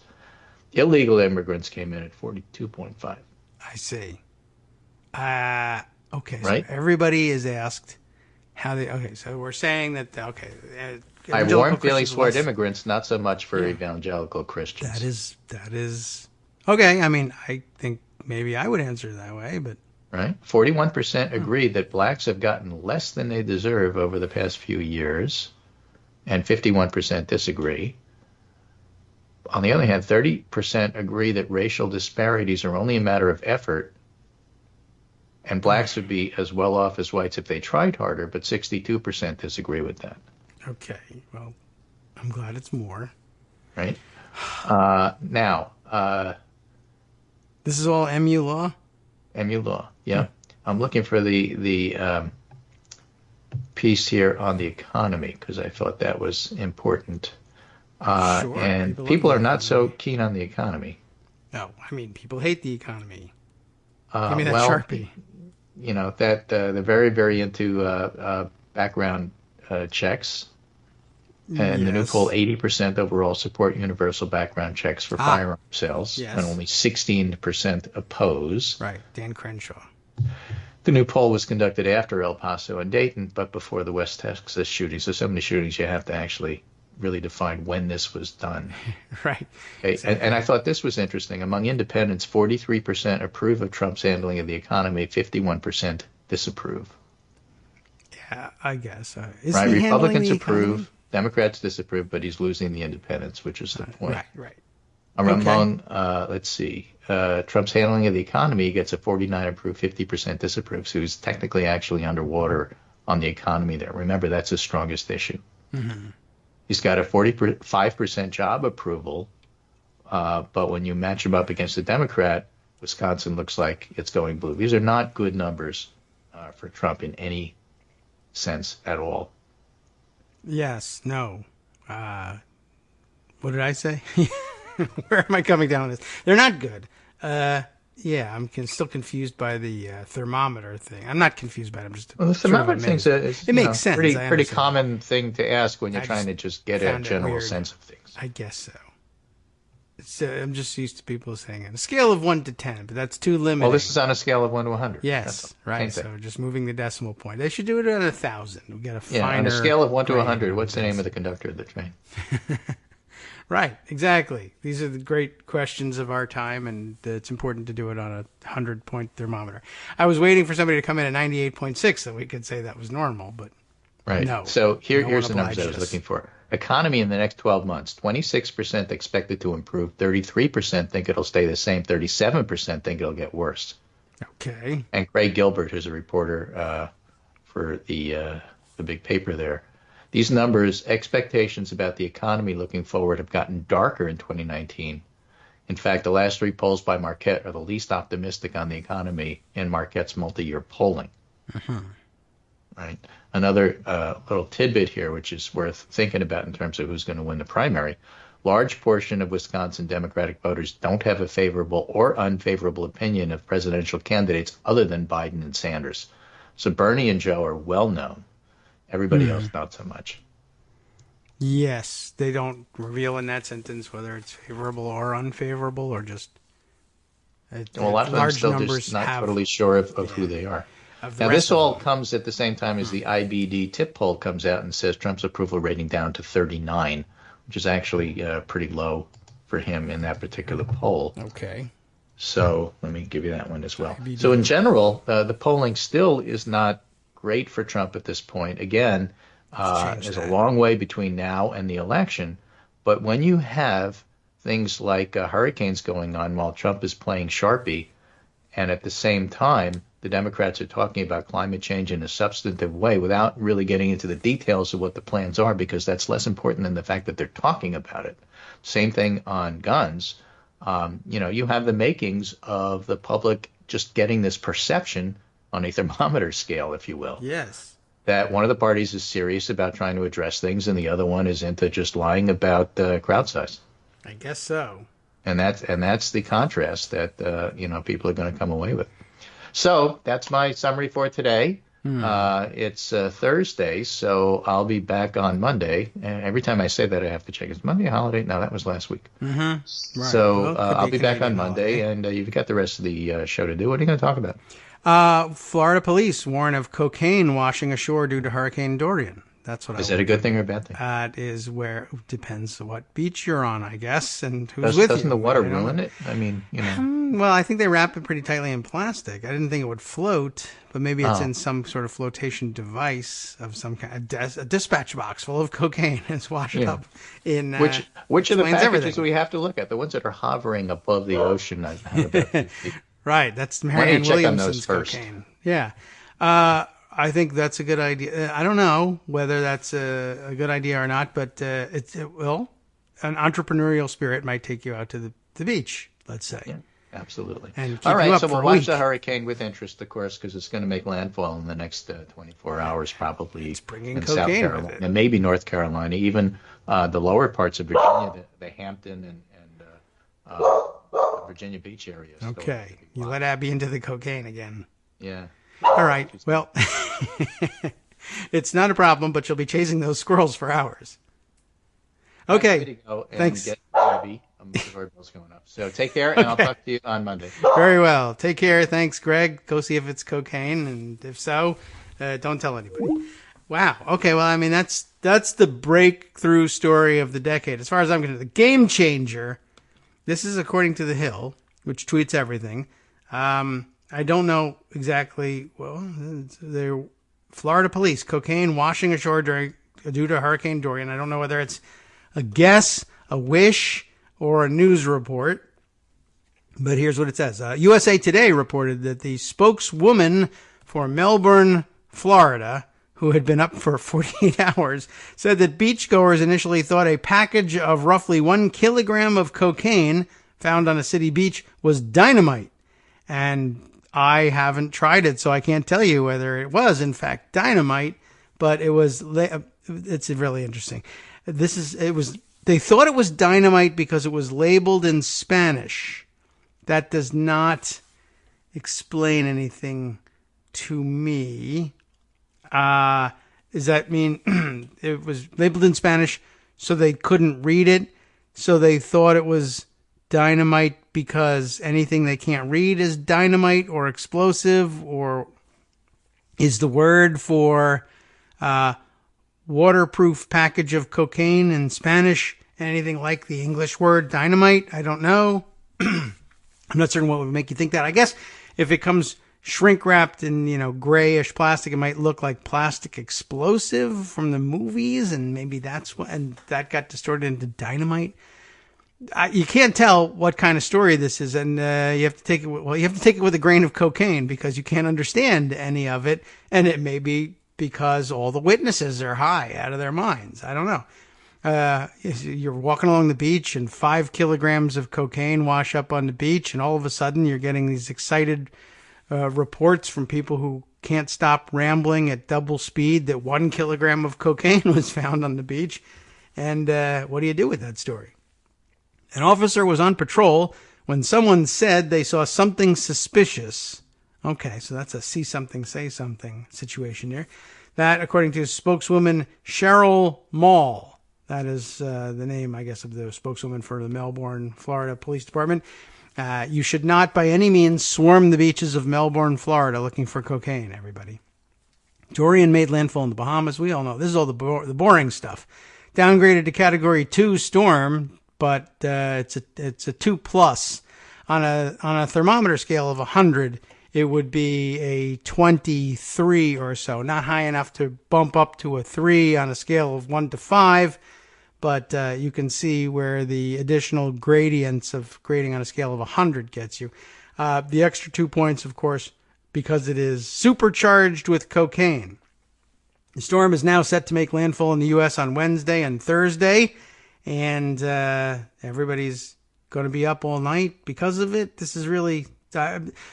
Illegal immigrants came in at 42.5. I see. Okay. Right? So everybody is asked how they. Okay. So we're saying that. Okay. I evangelical warm feelings Christians toward less- immigrants, not so much for evangelical Christians. That is. Okay. I mean, I think maybe I would answer that way, but. Right? 41% agree that blacks have gotten less than they deserve over the past few years, and 51% disagree. On the other hand, 30% agree that racial disparities are only a matter of effort, and blacks would be as well off as whites if they tried harder, but 62% disagree with that. Okay. Well, I'm glad it's more. Right? Now, This is all MU law? MU Law, yeah. I'm looking for the piece here on the economy because I thought that was important. Sure, And people people love are the not so economy. keen on the economy. No. I mean, people hate the economy. Give me that well, Sharpie. You know, that they're very, very into background checks. And the new Yes. poll, 80% overall support universal background checks for firearm sales, Yes. and only 16% oppose. Right. Dan Crenshaw. The new poll was conducted after El Paso and Dayton, but before the West Texas shootings. There's so many shootings you have to actually really define when this was done. Right. Okay? And I thought this was interesting. Among independents, 43% approve of Trump's handling of the economy, 51% disapprove. Yeah, I guess. Is Right? he handling Republicans the approve, economy? Democrats disapprove, but he's losing the independents, which is the point. Right. Among, let's see, Trump's handling of the economy gets a 49 approve, 50% disapprove. So he's technically actually underwater on the economy there. Remember, that's his strongest issue. Mm-hmm. He's got a 45% job approval, but when you match him up against a Democrat Wisconsin looks like it's going blue. These are not good numbers for Trump in any sense at all. Yes, no. What did I say? Where am I coming down with this? They're not good. Yeah, I'm still confused by the thermometer thing. I'm not confused by it. I'm just the thermometer thing it makes sense. Pretty common thing to ask when you're trying to just get a general sense of things. I guess so. I'm just used to people saying it. A scale of 1 to 10, but that's too limiting. Well, this is on a scale of 1 to 100. Yes, right. So just moving the decimal point. They should do it at 1,000. We get a finer. Yeah, on a scale of 1 to 100, what's the name of the conductor of the train? Right, exactly. These are the great questions of our time, and it's important to do it on a 100-point thermometer. I was waiting for somebody to come in at 98.6 so we could say that was normal, but no. So here's the numbers I was looking for. Economy in the next 12 months, 26% expected to improve, 33% think it'll stay the same, 37% think it'll get worse. Okay. And Craig Gilbert, who's a reporter for the big paper there, these numbers, expectations about the economy looking forward have gotten darker in 2019. In fact, the last 3 polls by Marquette are the least optimistic on the economy in Marquette's multi-year polling. Mm-hmm. Right. Another little tidbit here, which is worth thinking about in terms of who's going to win the primary. Large portion of Wisconsin Democratic voters don't have a favorable or unfavorable opinion of presidential candidates other than Biden and Sanders. So Bernie and Joe are well known. Everybody else, not so much. Yes, they don't reveal in that sentence whether it's favorable or unfavorable, or just a lot of them still just not totally sure of who they are. Now, this all comes at the same time as the IBD tip poll comes out and says Trump's approval rating down to 39, which is actually pretty low for him in that particular poll. Okay. So let me give you that one as well. So in general, the polling still is not great for Trump at this point. Again, there's a long way between now and the election. But when you have things like hurricanes going on while Trump is playing Sharpie, and at the same time, the Democrats are talking about climate change in a substantive way without really getting into the details of what the plans are, because that's less important than the fact that they're talking about it. Same thing on guns. You have the makings of the public just getting this perception on a thermometer scale, if you will. Yes. That one of the parties is serious about trying to address things, and the other one is into just lying about crowd size. I guess so. And that's the contrast that people are going to come away with. So that's my summary for today. It's Thursday, so I'll be back on Monday. And every time I say that, I have to check. Is Monday a holiday? No, that was last week. Mm-hmm. Right. So I'll be back on Monday, and you've got the rest of the show to do. What are you going to talk about? Florida police warn of cocaine washing ashore due to Hurricane Dorian. That's what Is that a good thing or a bad thing? That is where it depends what beach you're on, I guess, and who's with you. Doesn't the water ruin it? I mean, Well, I think they wrap it pretty tightly in plastic. I didn't think it would float, but maybe it's in some sort of flotation device of some kind. A dispatch box full of cocaine is washed up in. Which of the packages do we have to look at? The ones that are hovering above the ocean. Right, that's Marianne Williamson's cocaine. Yeah. I think that's a good idea. I don't know whether that's a good idea or not, but it will. An entrepreneurial spirit might take you out to the beach, let's say. Yeah, absolutely. And keep all right, you up so for we'll a watch week. the hurricane with interest, of course, because it's going to make landfall in the next 24 hours, probably. It's bringing in cocaine South with Carolina, it. and maybe North Carolina, even the lower parts of Virginia, the Hampton and Virginia Beach areas. Okay, you let Abby into the cocaine again. Yeah. All right, well, it's not a problem, but you'll be chasing those squirrels for hours. Okay, thanks. Get Abby. The doorbell's going up. So take care, and I'll talk to you on Monday. Very well. Take care. Thanks, Greg. Go see if it's cocaine, and if so, don't tell anybody. Wow. Okay. Well, I mean, that's the breakthrough story of the decade, as far as I'm concerned. The game changer. This is according to The Hill, which tweets everything. I don't know exactly. Well, they're Florida police cocaine washing ashore due to Hurricane Dorian. I don't know whether it's a guess, a wish, or a news report. But here's what it says. USA Today reported that the spokeswoman for Melbourne, Florida, who had been up for 48 hours, said that beachgoers initially thought a package of roughly 1 kilogram of cocaine found on a city beach was dynamite And I haven't tried it, so I can't tell you whether it was, in fact, dynamite, but it's really interesting. They thought it was dynamite because it was labeled in Spanish. That does not explain anything to me. Does that mean it was labeled in Spanish so they couldn't read it? So they thought it was dynamite because anything they can't read is dynamite or explosive? Or is the word for waterproof package of cocaine in Spanish anything like the English word dynamite? I don't know. I'm not certain what would make you think that. I guess if it comes shrink wrapped in, grayish plastic, it might look like plastic explosive from the movies, and maybe and that got distorted into dynamite. You can't tell what kind of story this is, and you have to take it. You have to take it with a grain of cocaine because you can't understand any of it, and it may be because all the witnesses are high out of their minds. I don't know. You're walking along the beach, and 5 kilograms of cocaine wash up on the beach, and all of a sudden you're getting these excited reports from people who can't stop rambling at double speed that 1 kilogram of cocaine was found on the beach. And what do you do with that story? An officer was on patrol when someone said they saw something suspicious. Okay, so that's a see something, say something situation there. That, according to spokeswoman Cheryl Mall, that is the name, I guess, of the spokeswoman for the Melbourne, Florida Police Department. You should not by any means swarm the beaches of Melbourne, Florida looking for cocaine, everybody. Dorian made landfall in the Bahamas. We all know. This is all the boring stuff. Downgraded to Category 2 storm, but it's a 2+. On a thermometer scale of 100, it would be a 23 or so. Not high enough to bump up to a 3 on a scale of 1 to 5. But you can see where the additional gradients of grading on a scale of 100 gets you. The extra 2 points, of course, because it is supercharged with cocaine. The storm is now set to make landfall in the U.S. on Wednesday and Thursday, and everybody's going to be up all night because of it. This is really...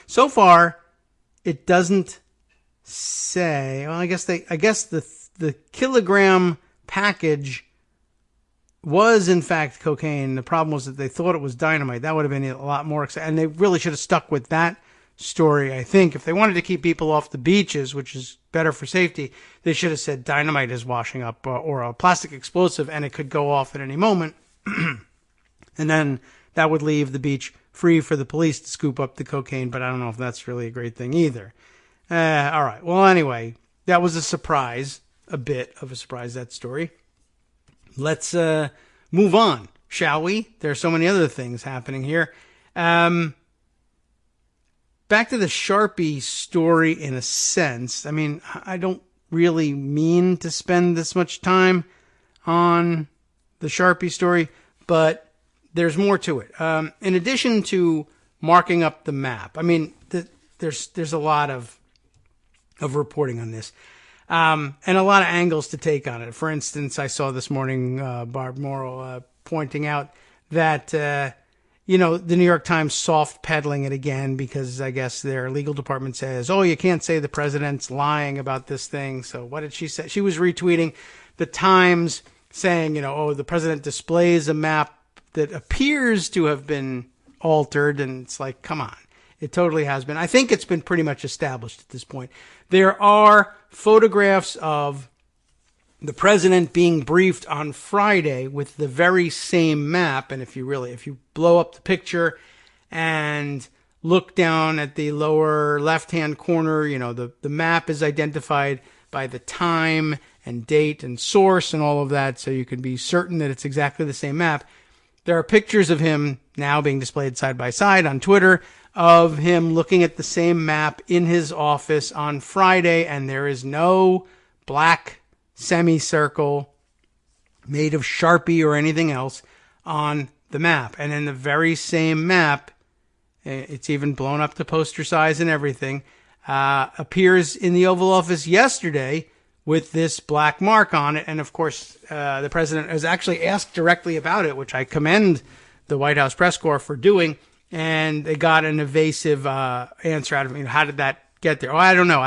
so far, it doesn't say... Well, I guess the kilogram package was in fact cocaine. The problem was that they thought it was dynamite. That would have been a lot more exciting. And they really should have stuck with that story, I think. If they wanted to keep people off the beaches, which is better for safety, they should have said dynamite is washing up or a plastic explosive and it could go off at any moment. And then that would leave the beach free for the police to scoop up the cocaine. But I don't know if that's really a great thing either. All right. Well, anyway, that was a surprise, a bit of a surprise, that story. Let's move on, shall we? There are so many other things happening here. Back to the Sharpie story in a sense. I mean, I don't really mean to spend this much time on the Sharpie story, but there's more to it. In addition to marking up the map, I mean, there's a lot of reporting on this. And a lot of angles to take on it. For instance, I saw this morning Barb Morrow pointing out that, the New York Times soft peddling it again because I guess their legal department says, oh, you can't say the president's lying about this thing. So what did she say? She was retweeting the Times saying, the president displays a map that appears to have been altered. And it's like, come on. It totally has been. I think it's been pretty much established at this point. There are photographs of the president being briefed on Friday with the very same map. And if you blow up the picture and look down at the lower left-hand corner, the map is identified by the time and date and source and all of that. So you can be certain that it's exactly the same map. There are pictures of him now being displayed side by side on Twitter of him looking at the same map in his office on Friday, and there is no black semicircle made of Sharpie or anything else on the map. And in the very same map, it's even blown up to poster size and everything, appears in the Oval Office yesterday with this black mark on it. And of course, the president was actually asked directly about it, which I commend the White House press corps for doing. And they got an evasive answer out of me. How did that get there? Oh, I don't know.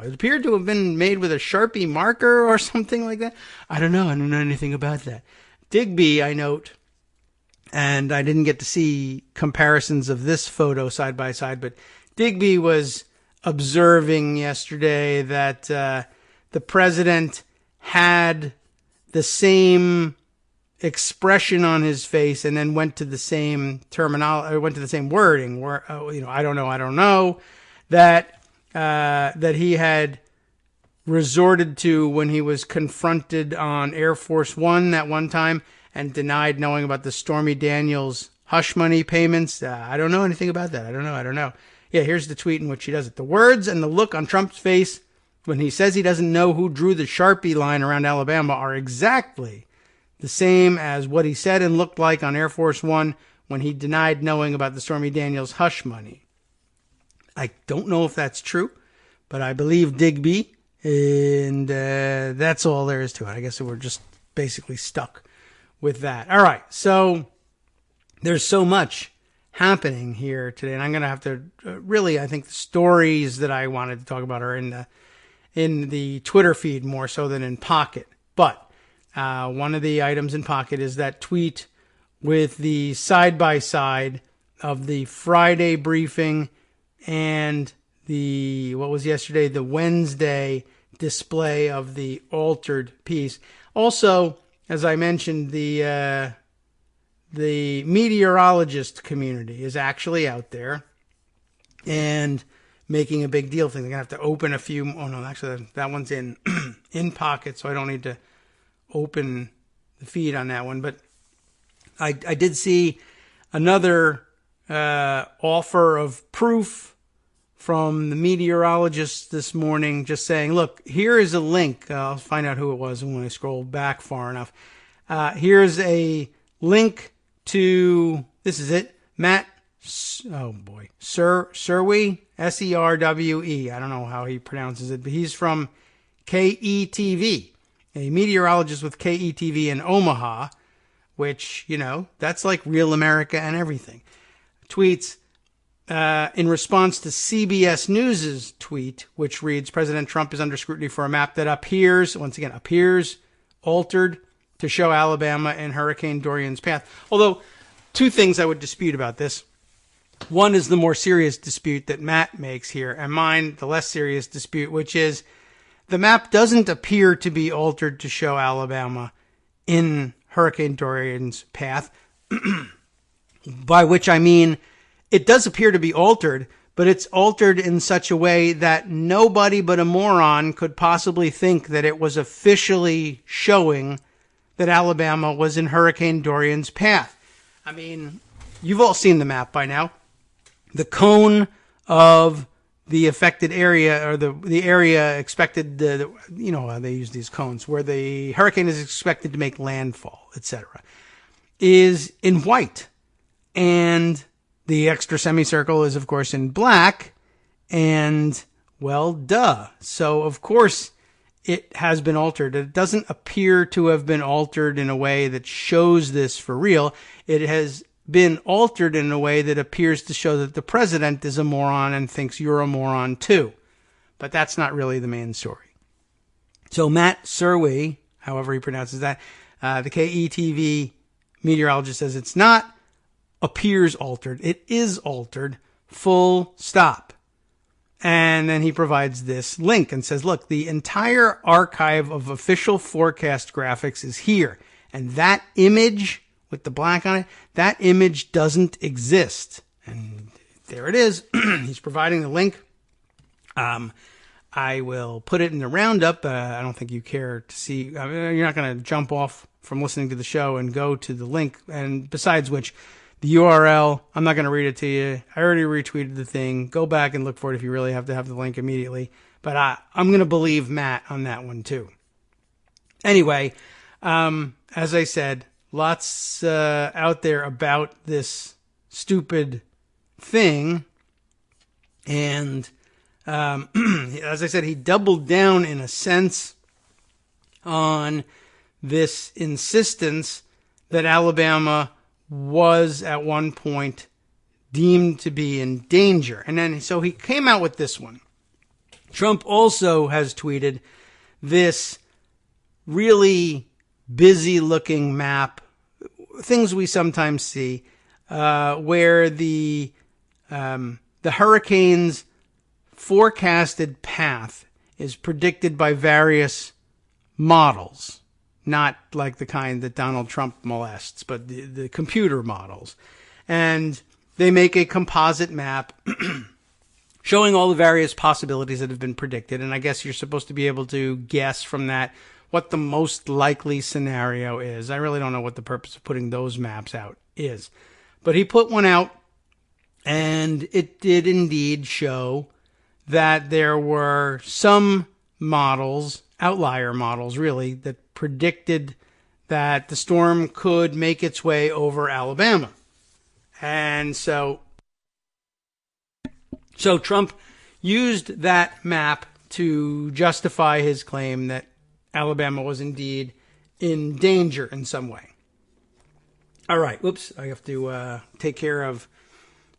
It appeared to have been made with a Sharpie marker or something like that. I don't know anything about that. Digby, I note, and I didn't get to see comparisons of this photo side by side, but Digby was observing yesterday that the president had the same expression on his face and then went to the same terminology, went to the same wording where, I don't know, that he had resorted to when he was confronted on Air Force One that one time and denied knowing about the Stormy Daniels hush money payments. I don't know anything about that. I don't know. Yeah, here's the tweet in which he does it. The words and the look on Trump's face when he says he doesn't know who drew the Sharpie line around Alabama are exactly the same as what he said and looked like on Air Force One when he denied knowing about the Stormy Daniels hush money. I don't know if that's true, but I believe Digby, and that's all there is to it. I guess we're just basically stuck with that. All right, so there's so much happening here today, and I'm going to have to really, I think the stories that I wanted to talk about are in the Twitter feed more so than in Pocket. But one of the items in Pocket is that tweet with the side-by-side of the Friday briefing and the Wednesday display of the altered piece. Also, as I mentioned, the meteorologist community is actually out there and making a big deal of things. They're going to have to open a few. Oh, no, actually, that one's in Pocket, so I don't need to open the feed on that one. But I did see another offer of proof from the meteorologist this morning, just saying, look, here is a link. I'll find out who it was when I scroll back far enough. Here's a link to, this is it, Matt, Serwe, Serwe. I don't know how he pronounces it, but he's from KETV, a meteorologist with KETV in Omaha, which, that's like Real America and everything. Tweets, in response to CBS News' tweet, which reads, President Trump is under scrutiny for a map that appears altered to show Alabama in Hurricane Dorian's path. Although, two things I would dispute about this. One is the more serious dispute that Matt makes here, and mine, the less serious dispute, which is the map doesn't appear to be altered to show Alabama in Hurricane Dorian's path, by which I mean it does appear to be altered, but it's altered in such a way that nobody but a moron could possibly think that it was officially showing that Alabama was in Hurricane Dorian's path. I mean, you've all seen the map by now. The cone of the affected area, or the area expected, how they use these cones, where the hurricane is expected to make landfall, etc., is in white. And the extra semicircle is, of course, in black. And, well, duh. So, of course, it has been altered. It doesn't appear to have been altered in a way that shows this for real. It has been altered in a way that appears to show that the president is a moron and thinks you're a moron too. But that's not really the main story. So Matt Serwe, however he pronounces that, the KETV meteorologist says it's not appears altered. It is altered, full stop. And then he provides this link and says, look, the entire archive of official forecast graphics is here. And that image with the black on it, that image doesn't exist. And there it is. He's providing the link. I will put it in the roundup. I don't think you care to see. You're not going to jump off from listening to the show and go to the link. And besides which, the URL, I'm not going to read it to you. I already retweeted the thing. Go back and look for it if you really have to have the link immediately. But I'm going to believe Matt on that one too. Anyway, as I said, lots out there about this stupid thing. And as I said, he doubled down in a sense on this insistence that Alabama was at one point deemed to be in danger. And then, so he came out with this one. Trump also has tweeted this really busy-looking map, things we sometimes see, where the hurricane's forecasted path is predicted by various models, not like the kind that Donald Trump molests, but the computer models. And they make a composite map showing all the various possibilities that have been predicted. And I guess you're supposed to be able to guess from that what the most likely scenario is. I really don't know what the purpose of putting those maps out is. But he put one out, and it did indeed show that there were some models, outlier models really, that predicted that the storm could make its way over Alabama. And so Trump used that map to justify his claim that Alabama was indeed in danger in some way. All right, whoops, I have to take care of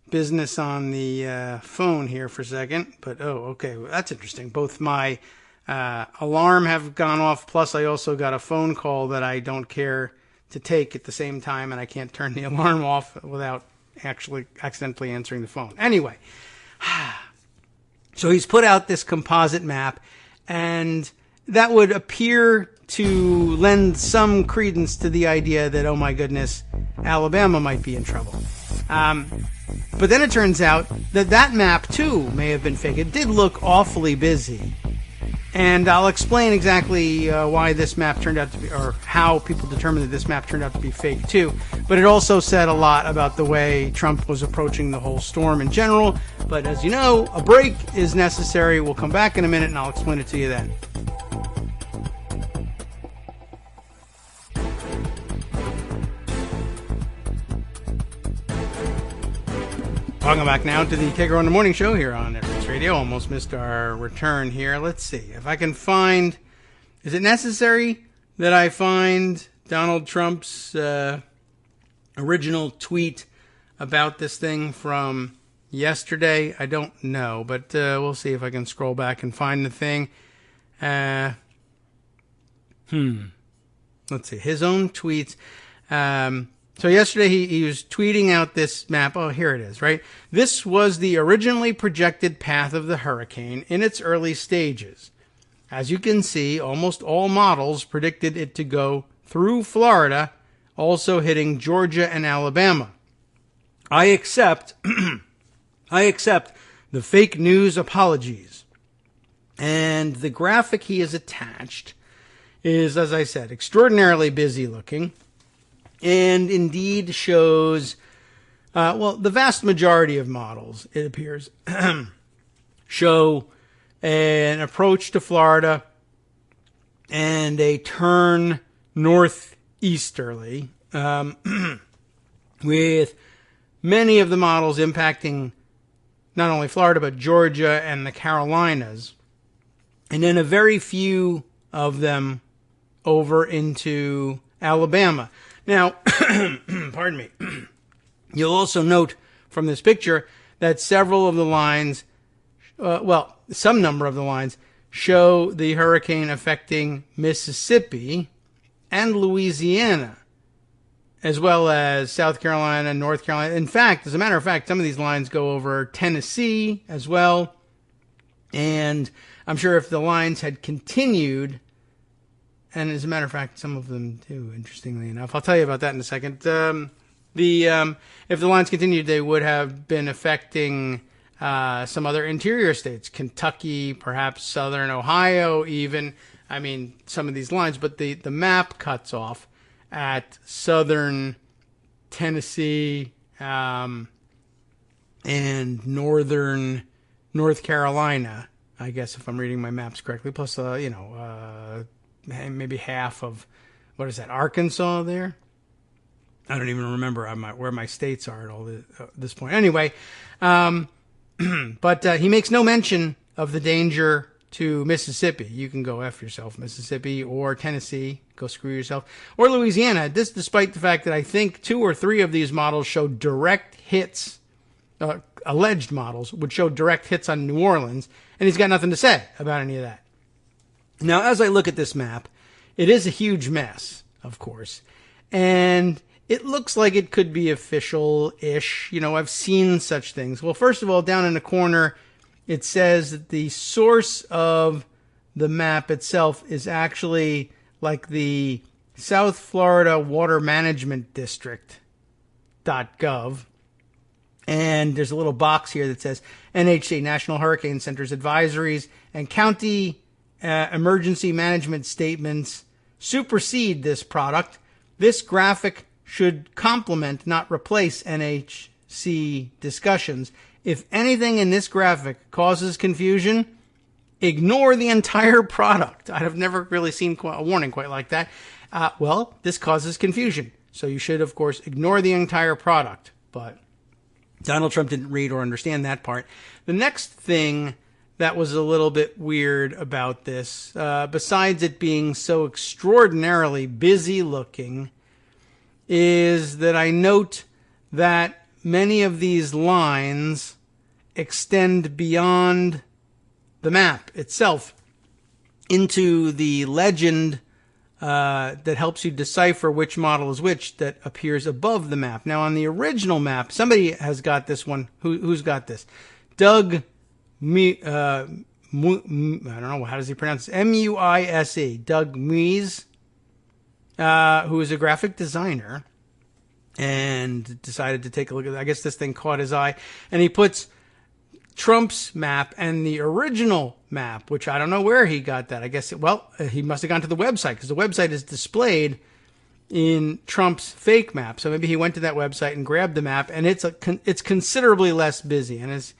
business on the phone here for a second. But, okay, well, that's interesting. Both my alarm have gone off, plus I also got a phone call that I don't care to take at the same time, and I can't turn the alarm off without actually accidentally answering the phone. Anyway, so he's put out this composite map, and that would appear to lend some credence to the idea that, oh my goodness, Alabama might be in trouble. But then it turns out that that map, too, may have been fake. It did look awfully busy. And I'll explain exactly why this map turned out to be, or how people determined that this map turned out to be fake, too. But it also said a lot about the way Trump was approaching the whole storm in general. But as you know, a break is necessary. We'll come back in a minute, and I'll explain it to you then. Welcome back now to the Kagro in the Morning Show here on Networks Radio. Almost missed our return here. Let's see if I can find. Is it necessary that I find Donald Trump's original tweet about this thing from yesterday? I don't know, but we'll see if I can scroll back and find the thing. Let's see. His own tweets. So yesterday he was tweeting out this map. Oh, here it is, right? This was the originally projected path of the hurricane in its early stages. As you can see, almost all models predicted it to go through Florida, also hitting Georgia and Alabama. I accept the fake news apologies. And the graphic he has attached is, as I said, extraordinarily busy looking. And indeed shows, the vast majority of models, it appears, show an approach to Florida and a turn northeasterly, with many of the models impacting not only Florida, but Georgia and the Carolinas, and then a very few of them over into Alabama. Now, pardon me, you'll also note from this picture that several of the lines, some number of the lines, show the hurricane affecting Mississippi and Louisiana, as well as South Carolina, North Carolina. In fact, as a matter of fact, some of these lines go over Tennessee as well. And I'm sure if the lines had continued, and as a matter of fact, some of them do, interestingly enough. I'll tell you about that in a second. If the lines continued, they would have been affecting some other interior states, Kentucky, perhaps southern Ohio even. I mean, some of these lines, but the map cuts off at southern Tennessee and northern North Carolina, I guess, if I'm reading my maps correctly, plus, maybe half of, Arkansas there? I don't even remember where my states are at this point. Anyway, but he makes no mention of the danger to Mississippi. You can go F yourself, Mississippi, or Tennessee, go screw yourself, or Louisiana. This despite the fact that I think 2 or 3 of these models show direct hits alleged models, would show direct hits on New Orleans, and he's got nothing to say about any of that. Now, as I look at this map, it is a huge mess, of course, and it looks like it could be official-ish. You know, I've seen such things. Well, first of all, down in the corner, it says that the source of the map itself is actually like the South Florida Water Management District.gov. And there's a little box here that says NHC, National Hurricane Center's advisories and county emergency management statements supersede this product. This graphic should complement, not replace, NHC discussions. If anything in this graphic causes confusion, ignore the entire product. I have never really seen a warning quite like that. Well, this causes confusion. So you should, of course, ignore the entire product. But Donald Trump didn't read or understand that part. The next thing that was a little bit weird about this, besides it being so extraordinarily busy looking, is that I note that many of these lines extend beyond the map itself into the legend that helps you decipher which model is which that appears above the map. Now, on the original map, somebody has got this one. Who's got this? Doug, I don't know, how does he pronounce it? M-U-I-S-E. Doug Muise, who is a graphic designer, and decided to take a look at it. I guess this thing caught his eye. And he puts Trump's map and the original map, which I don't know where he got that. I guess, he must have gone to the website, because the website is displayed in Trump's fake map. So maybe he went to that website and grabbed the map, and it's considerably less busy. And as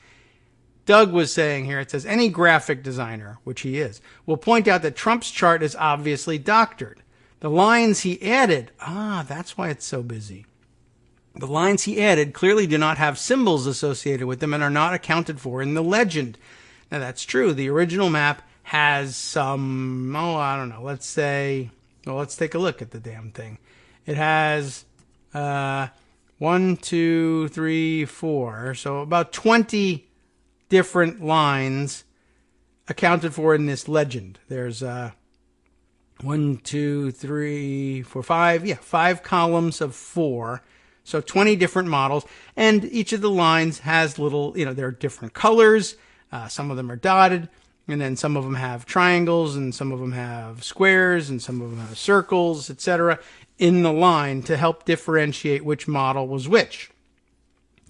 Doug was saying here, it says, any graphic designer, which he is, will point out that Trump's chart is obviously doctored. The lines he added, that's why it's so busy. The lines he added clearly do not have symbols associated with them and are not accounted for in the legend. Now, that's true. The original map has some, I don't know, let's take a look at the damn thing. It has 1, 2, 3, 4, so about 20 different lines accounted for in this legend. There's 1, 2, 3, 4, 5, 5 columns of 4. So 20 different models, and each of the lines has little, there are different colors. Some of them are dotted, and then some of them have triangles, and some of them have squares, and some of them have circles, etc. in the line to help differentiate which model was which.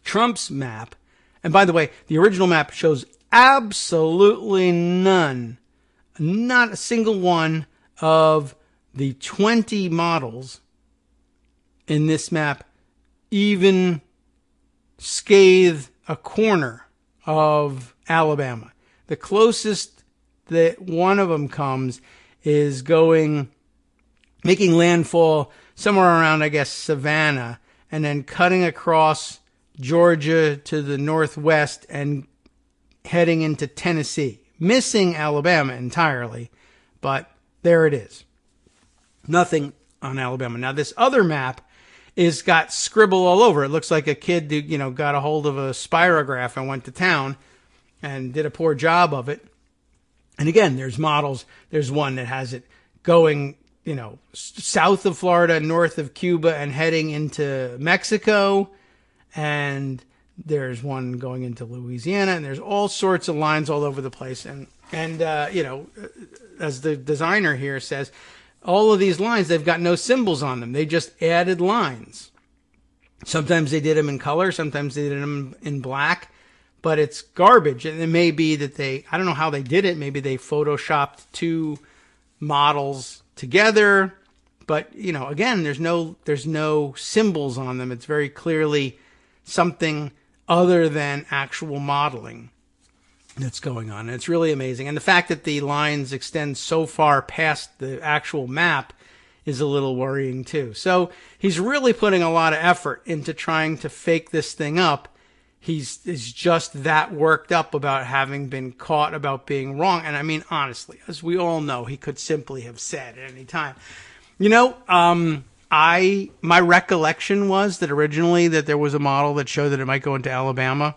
Trump's map, and by the way, the original map shows absolutely none, not a single one of the 20 models in this map even scathe a corner of Alabama. The closest that one of them comes is making landfall somewhere around, I guess, Savannah, and then cutting across Georgia to the northwest and heading into Tennessee, missing Alabama entirely, but there it is. Nothing on Alabama. Now, this other map is got scribble all over. It looks like a kid who, got a hold of a spirograph and went to town and did a poor job of it. And again, there's models. There's one that has it going, south of Florida, north of Cuba, and heading into Mexico. And there's one going into Louisiana, and there's all sorts of lines all over the place. And as the designer here says, all of these lines, they've got no symbols on them. They just added lines. Sometimes they did them in color. Sometimes they did them in black. But it's garbage. And it may be that I don't know how they did it. Maybe they photoshopped two models together. But, again, there's no symbols on them. It's very clearly something other than actual modeling that's going on. And it's really amazing. And the fact that the lines extend so far past the actual map is a little worrying too. So he's really putting a lot of effort into trying to fake this thing up. He's just that worked up about having been caught, about being wrong. And I mean, honestly, as we all know, he could simply have said at any time, My recollection was that originally that there was a model that showed that it might go into Alabama,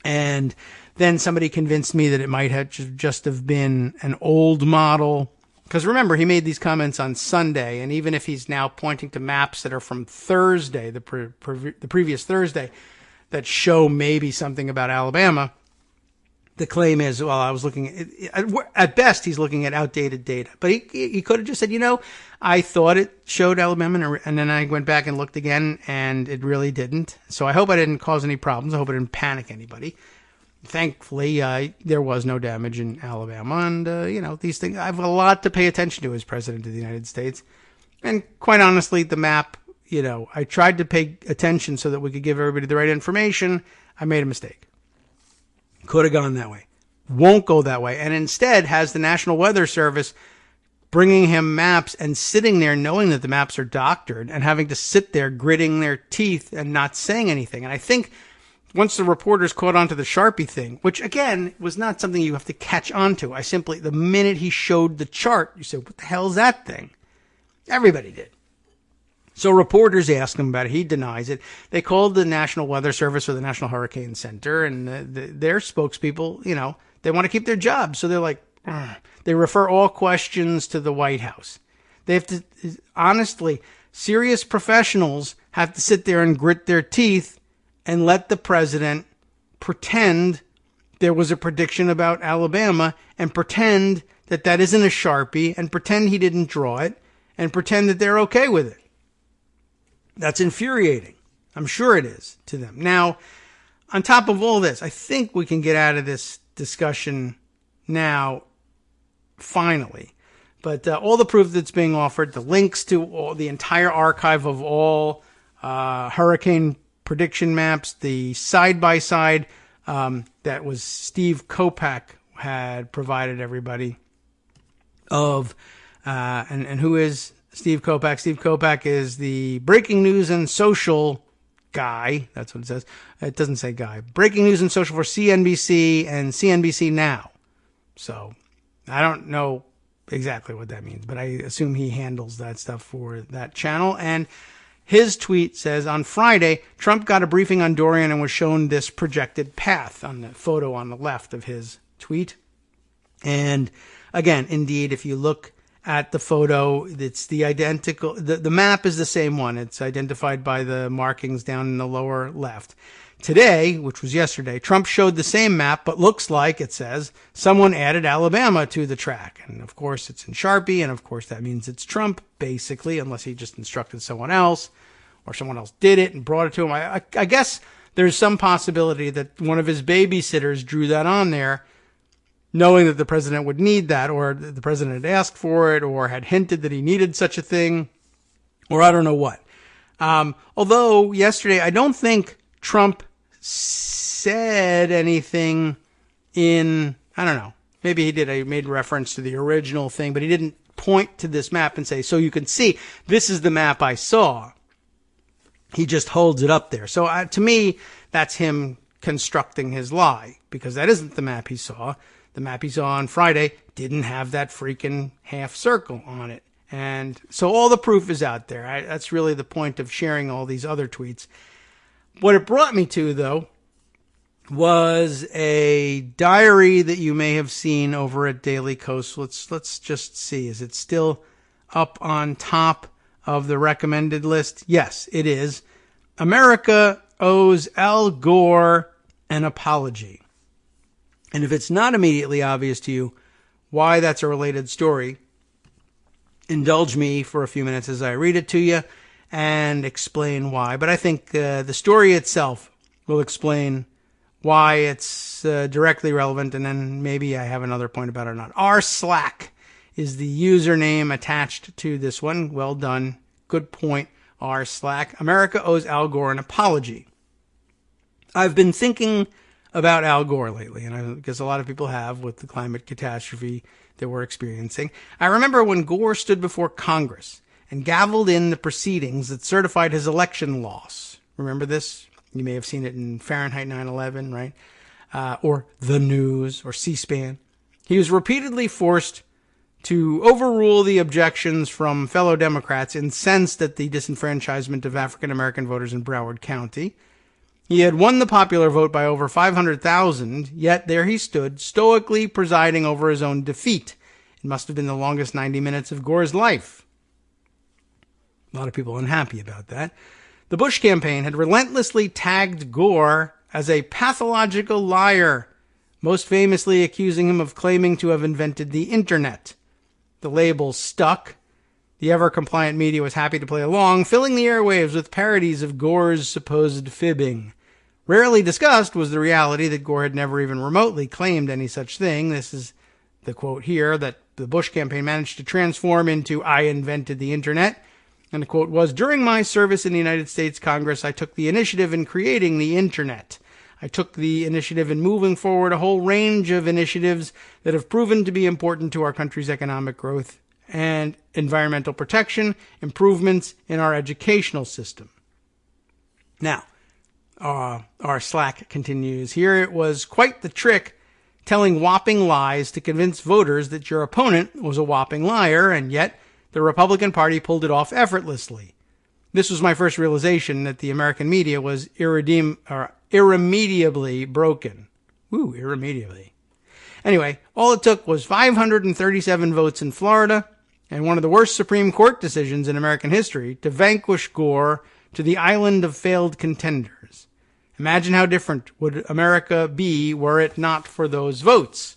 and then somebody convinced me that it might have just have been an old model. Because remember, he made these comments on Sunday, and even if he's now pointing to maps that are from Thursday, the previous Thursday, that show maybe something about Alabama, the claim is, well, I was looking at best, he's looking at outdated data. But he could have just said, I thought it showed Alabama, and then I went back and looked again, and it really didn't. So I hope I didn't cause any problems. I hope I didn't panic anybody. Thankfully, there was no damage in Alabama, and, these things, I have a lot to pay attention to as President of the United States. And quite honestly, the map, I tried to pay attention so that we could give everybody the right information. I made a mistake. Could have gone that way. Won't go that way. And instead has the National Weather Service bringing him maps and sitting there knowing that the maps are doctored and having to sit there gritting their teeth and not saying anything. And I think once the reporters caught on to the Sharpie thing, which again was not something you have to catch on to. The minute he showed the chart, you said, what the hell is that thing? Everybody did. So reporters asked him about it. He denies it. They called the National Weather Service or the National Hurricane Center, and their spokespeople, they want to keep their jobs. So they're like, ugh. They refer all questions to the White House. They have to, honestly, serious professionals have to sit there and grit their teeth and let the president pretend there was a prediction about Alabama and pretend that that isn't a Sharpie and pretend he didn't draw it and pretend that they're okay with it. That's infuriating. I'm sure it is to them. Now, on top of all this, I think we can get out of this discussion now, finally. But all the proof that's being offered, the links to the entire archive of all hurricane prediction maps, the side-by-side that was Steve Kopak had provided everybody of, and who is Steve Kopak? Steve Kopak is the breaking news and social guy. That's what it says. It doesn't say guy. Breaking news and social for CNBC and CNBC Now. So I don't know exactly what that means, but I assume he handles that stuff for that channel. And his tweet says, on Friday, Trump got a briefing on Dorian and was shown this projected path on the photo on the left of his tweet. And again, indeed, if you look at the photo, it's the identical, the map is the same one. It's identified by the markings down in the lower left. Today, which was yesterday, Trump showed the same map, but looks like, it says, someone added Alabama to the track. And of course, it's in Sharpie, and of course, that means it's Trump, basically, unless he just instructed someone else, or someone else did it and brought it to him. I guess there's some possibility that one of his babysitters drew that on there, knowing that the president would need that, or the president had asked for it, or had hinted that he needed such a thing, or I don't know what. Although yesterday, I don't think Trump said anything I don't know, maybe he did. I made reference to the original thing, but he didn't point to this map and say, so you can see, this is the map I saw. He just holds it up there. So to me, that's him constructing his lie, because that isn't the map he saw. The map he saw on Friday didn't have that freaking half circle on it. And so all the proof is out there. That's really the point of sharing all these other tweets. What it brought me to, though, was a diary that you may have seen over at Daily Kos. Let's just see. Is it still up on top of the recommended list? Yes, it is. America owes Al Gore an apology. And if it's not immediately obvious to you why that's a related story, indulge me for a few minutes as I read it to you and explain why. But I think the story itself will explain why it's directly relevant, and then maybe I have another point about it or not. R/Slack is the username attached to this one. Well done. Good point, R/Slack. America owes Al Gore an apology. I've been thinking about Al Gore lately, and I guess a lot of people have with the climate catastrophe that we're experiencing. I remember when Gore stood before Congress and gavelled in the proceedings that certified his election loss. Remember this? You may have seen it in Fahrenheit 9/11, right? Or the news, or C-SPAN. He was repeatedly forced to overrule the objections from fellow Democrats incensed at the disenfranchisement of African American voters in Broward County. He had won the popular vote by over 500,000, yet there he stood, stoically presiding over his own defeat. It must have been the longest 90 minutes of Gore's life. A lot of people unhappy about that. The Bush campaign had relentlessly tagged Gore as a pathological liar, most famously accusing him of claiming to have invented the Internet. The label stuck. The ever-compliant media was happy to play along, filling the airwaves with parodies of Gore's supposed fibbing. Rarely discussed was the reality that Gore had never even remotely claimed any such thing. This is the quote here that the Bush campaign managed to transform into "I invented the Internet." And the quote was, "During my service in the United States Congress, I took the initiative in creating the Internet. I took the initiative in moving forward a whole range of initiatives that have proven to be important to our country's economic growth and environmental protection, improvements in our educational system." Now, our slack continues here. It was quite the trick telling whopping lies to convince voters that your opponent was a whopping liar, and yet the Republican Party pulled it off effortlessly. This was my first realization that the American media was irremediably broken. Irremediably. Anyway, all it took was 537 votes in Florida and one of the worst Supreme Court decisions in American history to vanquish Gore to the island of failed contenders. Imagine how different would America be were it not for those votes.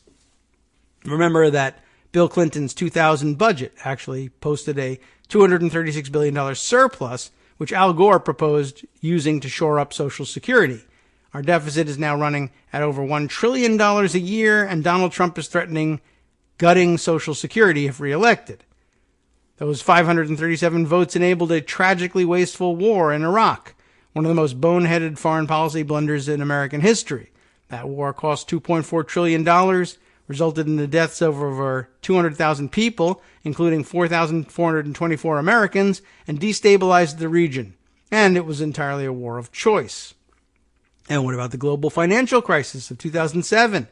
Remember that Bill Clinton's 2000 budget actually posted a $236 billion surplus, which Al Gore proposed using to shore up Social Security. Our deficit is now running at over $1 trillion a year, and Donald Trump is threatening gutting Social Security if reelected. Those 537 votes enabled a tragically wasteful war in Iraq, one of the most boneheaded foreign policy blunders in American history. That war cost $2.4 trillion, resulted in the deaths of over 200,000 people, including 4,424 Americans, and destabilized the region. And it was entirely a war of choice. And what about the global financial crisis of 2007?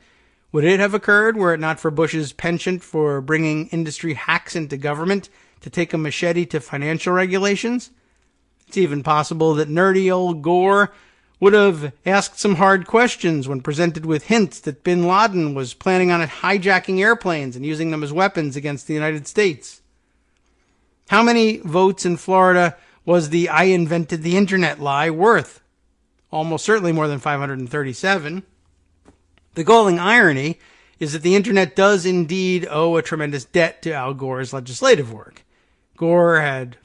Would it have occurred were it not for Bush's penchant for bringing industry hacks into government to take a machete to financial regulations? It's even possible that nerdy old Gore would have asked some hard questions when presented with hints that bin Laden was planning on hijacking airplanes and using them as weapons against the United States. How many votes in Florida was the "I invented the Internet" lie worth? Almost certainly more than 537. The galling irony is that the Internet does indeed owe a tremendous debt to Al Gore's legislative work. Gore had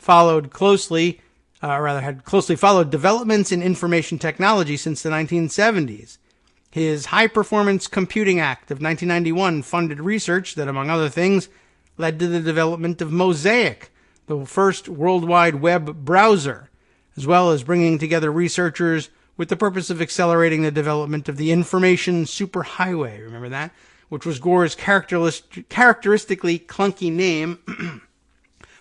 closely followed developments in information technology since the 1970s. His High Performance Computing Act of 1991 funded research that, among other things, led to the development of Mosaic, the first worldwide web browser, as well as bringing together researchers with the purpose of accelerating the development of the information superhighway, remember that? Which was Gore's characteristically clunky name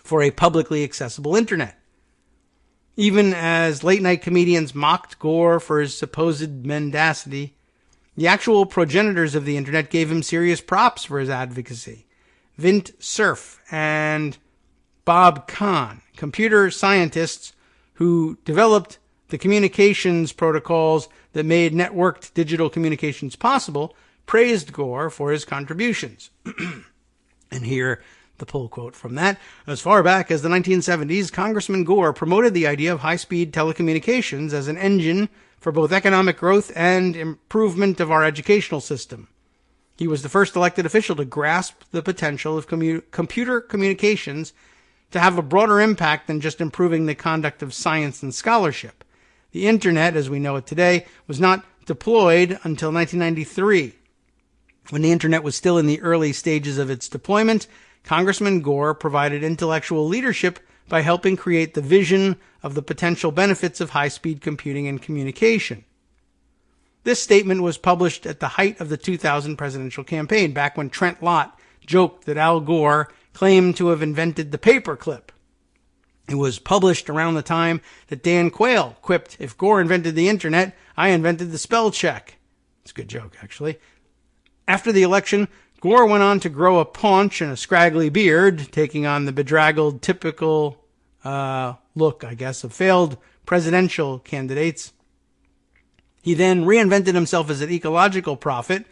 for a publicly accessible Internet. Even as late-night comedians mocked Gore for his supposed mendacity, the actual progenitors of the Internet gave him serious props for his advocacy. Vint Cerf and Bob Kahn, computer scientists who developed the communications protocols that made networked digital communications possible, praised Gore for his contributions. And here, the pull quote from that: "As far back as the 1970s, Congressman Gore promoted the idea of high-speed telecommunications as an engine for both economic growth and improvement of our educational system. He was the first elected official to grasp the potential of computer communications to have a broader impact than just improving the conduct of science and scholarship. The Internet, as we know it today, was not deployed until 1993. When the Internet was still in the early stages of its deployment, Congressman Gore provided intellectual leadership by helping create the vision of the potential benefits of high-speed computing and communication." This statement was published at the height of the 2000 presidential campaign, back when Trent Lott joked that Al Gore claimed to have invented the paperclip. It was published around the time that Dan Quayle quipped, "If Gore invented the Internet, I invented the spell check." It's a good joke, actually. After the election, Gore went on to grow a paunch and a scraggly beard, taking on the bedraggled, typical look, I guess, of failed presidential candidates. He then reinvented himself as an ecological prophet,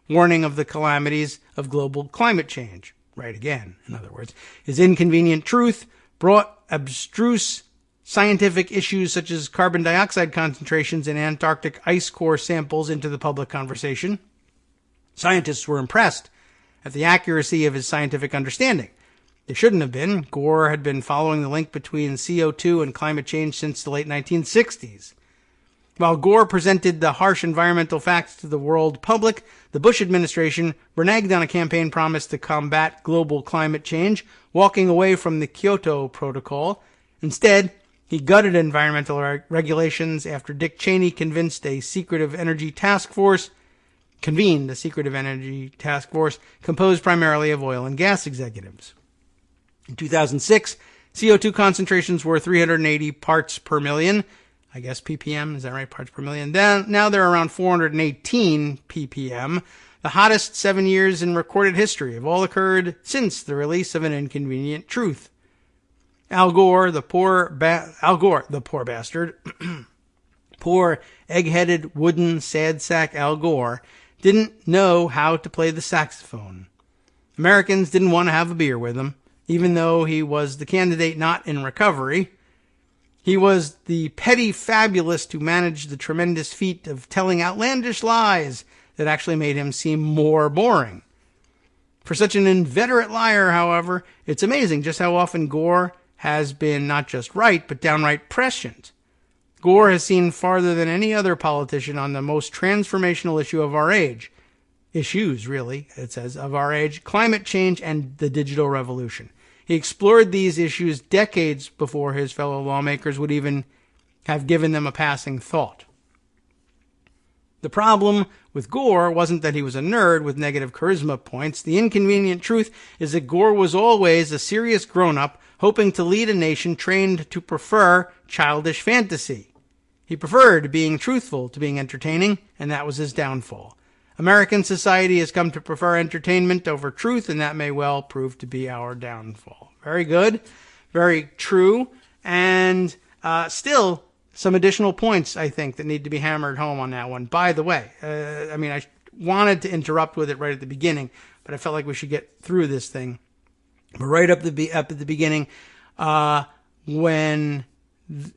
warning of the calamities of global climate change. Right again, in other words. His inconvenient truth brought abstruse scientific issues such as carbon dioxide concentrations in Antarctic ice core samples into the public conversation. Scientists were impressed at the accuracy of his scientific understanding. They shouldn't have been. Gore had been following the link between CO2 and climate change since the late 1960s. While Gore presented the harsh environmental facts to the world public, the Bush administration reneged on a campaign promise to combat global climate change, walking away from the Kyoto Protocol. Instead, he gutted environmental regulations after Dick Cheney convened a secretive energy task force composed primarily of oil and gas executives. In 2006, CO2 concentrations were 380 parts per million. I guess ppm, is that right? Parts per million. Now they're around 418 ppm. The hottest 7 years in recorded history have all occurred since the release of An Inconvenient Truth. Al Gore, the poor bastard, poor egg-headed wooden sad sack Al Gore, didn't know how to play the saxophone. Americans didn't want to have a beer with him, even though he was the candidate not in recovery. He was the petty fabulist who managed the tremendous feat of telling outlandish lies that actually made him seem more boring. For such an inveterate liar, however, it's amazing just how often Gore has been not just right, but downright prescient. Gore has seen farther than any other politician on the most transformational issue of our age. Issues, really, it says, of our age, climate change and the digital revolution. He explored these issues decades before his fellow lawmakers would even have given them a passing thought. The problem with Gore wasn't that he was a nerd with negative charisma points. The inconvenient truth is that Gore was always a serious grown-up hoping to lead a nation trained to prefer childish fantasy. He preferred being truthful to being entertaining, and that was his downfall. American society has come to prefer entertainment over truth, and that may well prove to be our downfall. Very good, very true, and still some additional points, I think, that need to be hammered home on that one. By the way, I wanted to interrupt with it right at the beginning, but I felt like we should get through this thing. But right up at the beginning, when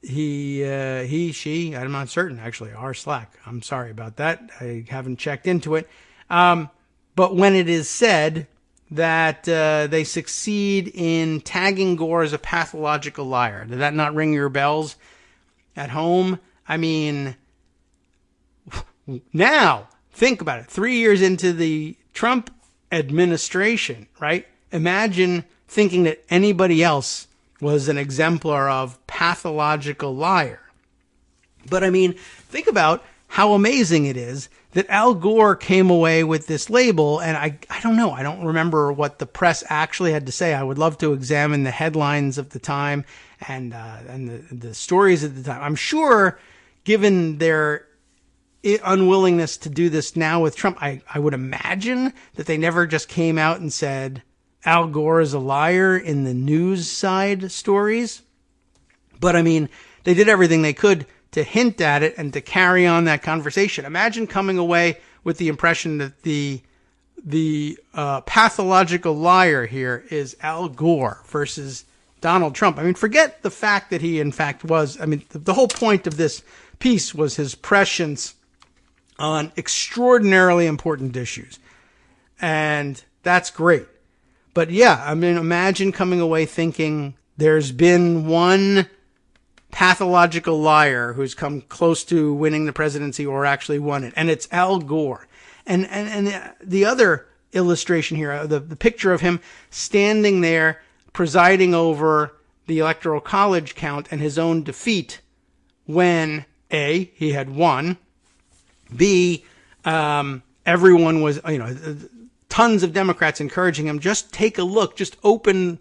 she, I'm not certain, actually, r Slack. I'm sorry about that. I haven't checked into it. But when it is said that they succeed in tagging Gore as a pathological liar, did that not ring your bells at home? I mean, now, think about it. 3 years into the Trump administration, right? Imagine thinking that anybody else was an exemplar of pathological liar. But I mean, think about how amazing it is that Al Gore came away with this label, and I don't know, I don't remember what the press actually had to say. I would love to examine the headlines of the time and the stories at the time. I'm sure, given their unwillingness to do this now with Trump, I would imagine that they never just came out and said Al Gore is a liar in the news side stories. But I mean, they did everything they could to hint at it and to carry on that conversation. Imagine coming away with the impression that the pathological liar here is Al Gore versus Donald Trump. I mean, forget the fact that he in fact was, I mean, the whole point of this piece was his prescience on extraordinarily important issues. And that's great. But yeah, I mean, imagine coming away thinking there's been one pathological liar who's come close to winning the presidency or actually won it, and it's Al Gore. And the other illustration here, the picture of him standing there presiding over the electoral college count and his own defeat when A, he had won, B, everyone was, tons of Democrats encouraging him, just take a look, just open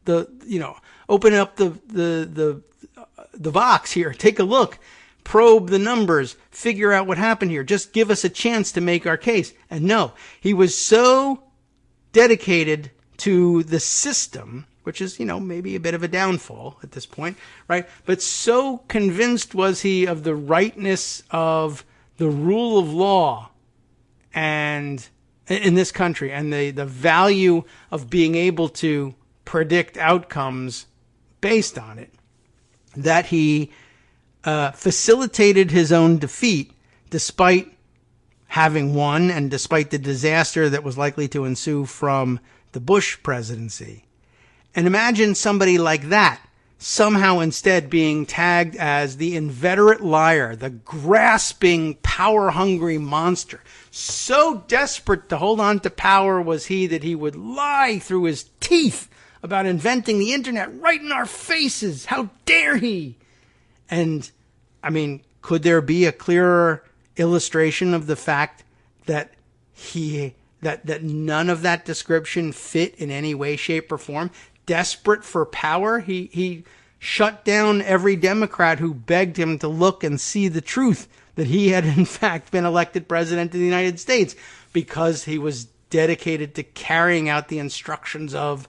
up the box here, take a look, probe the numbers, figure out what happened here, just give us a chance to make our case. And no, he was so dedicated to the system, which is, maybe a bit of a downfall at this point, right? But so convinced was he of the rightness of the rule of law and in this country and the value of being able to predict outcomes based on it, that he facilitated his own defeat despite having won and despite the disaster that was likely to ensue from the Bush presidency. And imagine somebody like that somehow instead being tagged as the inveterate liar, the grasping, power-hungry monster. So desperate to hold on to power was he that he would lie through his teeth about inventing the internet right in our faces. How dare he? And, could there be a clearer illustration of the fact that that none of that description fit in any way, shape, or form? Desperate for power, he shut down every Democrat who begged him to look and see the truth that he had in fact been elected president of the United States, because he was dedicated to carrying out the instructions of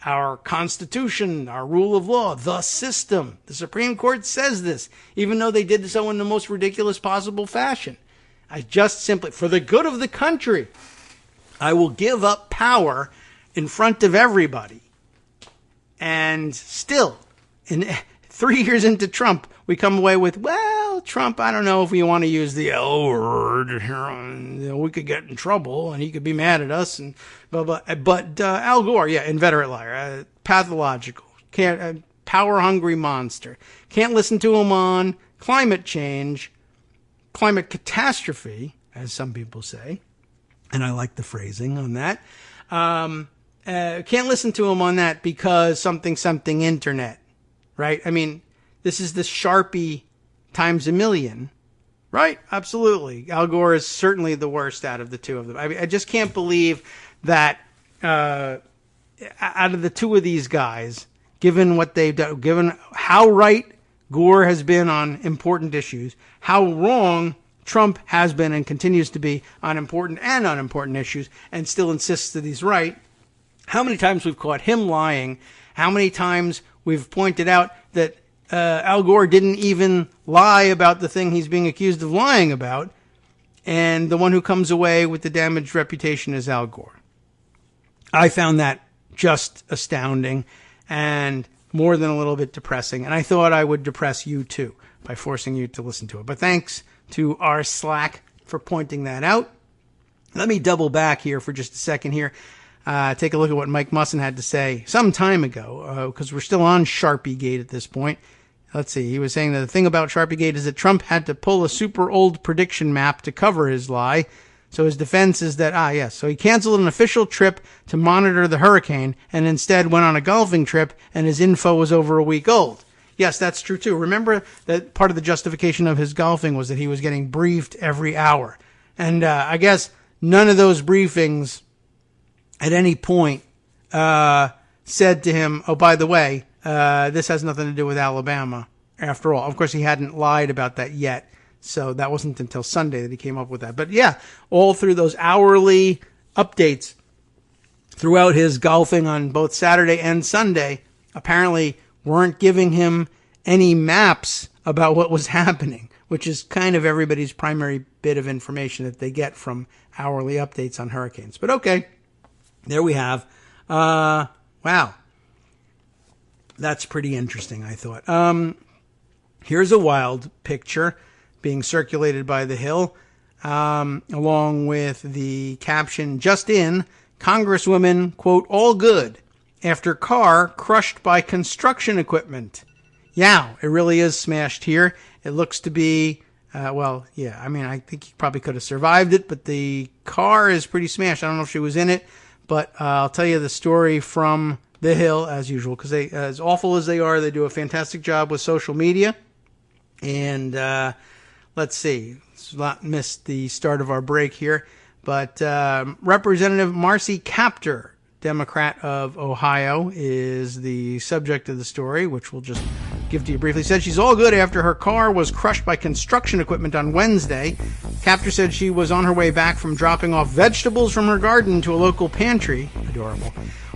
our Constitution, our rule of law, the system. The Supreme Court says this, even though they did so in the most ridiculous possible fashion. I just simply, for the good of the country, I will give up power in front of everybody. And still, 3 years into Trump, we come away with, well, Trump, I don't know if we want to use the L word. We could get in trouble and he could be mad at us. And blah, blah. But Al Gore, inveterate liar, pathological, power-hungry monster. Can't listen to him on climate change, climate catastrophe, as some people say. And I like the phrasing on that. Can't listen to him on that because something internet, right? This is the Sharpie times a million, right? Absolutely. Al Gore is certainly the worst out of the two of them. I just can't believe that out of the two of these guys, given what they've done, given how right Gore has been on important issues, how wrong Trump has been and continues to be on important and unimportant issues, and still insists that he's right. How many times we've caught him lying, how many times we've pointed out that Al Gore didn't even lie about the thing he's being accused of lying about, and the one who comes away with the damaged reputation is Al Gore. I found that just astounding and more than a little bit depressing, and I thought I would depress you too by forcing you to listen to it. But thanks to our Slack for pointing that out. Let me double back here for just a second here. Take a look at what Mike Musson had to say some time ago, because we're still on Sharpiegate at this point. Let's see. He was saying that the thing about Sharpiegate is that Trump had to pull a super old prediction map to cover his lie. So his defense is that, so he canceled an official trip to monitor the hurricane and instead went on a golfing trip and his info was over a week old. Yes, that's true too. Remember that part of the justification of his golfing was that he was getting briefed every hour. And I guess none of those briefings at any point said to him, oh, by the way, this has nothing to do with Alabama after all. Of course, he hadn't lied about that yet. So that wasn't until Sunday that he came up with that. But all through those hourly updates throughout his golfing on both Saturday and Sunday, apparently weren't giving him any maps about what was happening, which is kind of everybody's primary bit of information that they get from hourly updates on hurricanes. But okay, there we have. Wow. That's pretty interesting, I thought. Here's a wild picture being circulated by The Hill, along with the caption, just in, Congresswoman, quote, all good, after car crushed by construction equipment. Yeah, it really is smashed here. It looks to be, I think he probably could have survived it, but the car is pretty smashed. I don't know if she was in it, but I'll tell you the story from The Hill, as usual, because they, as awful as they are, they do a fantastic job with social media. And let's see, let's not miss the start of our break here, but Representative Marcy Kaptur, Democrat of Ohio, is the subject of the story, which we'll just give to you briefly. Said she's all good after her car was crushed by construction equipment on Wednesday. Kaptur said she was on her way back from dropping off vegetables from her garden to a local pantry. adorable.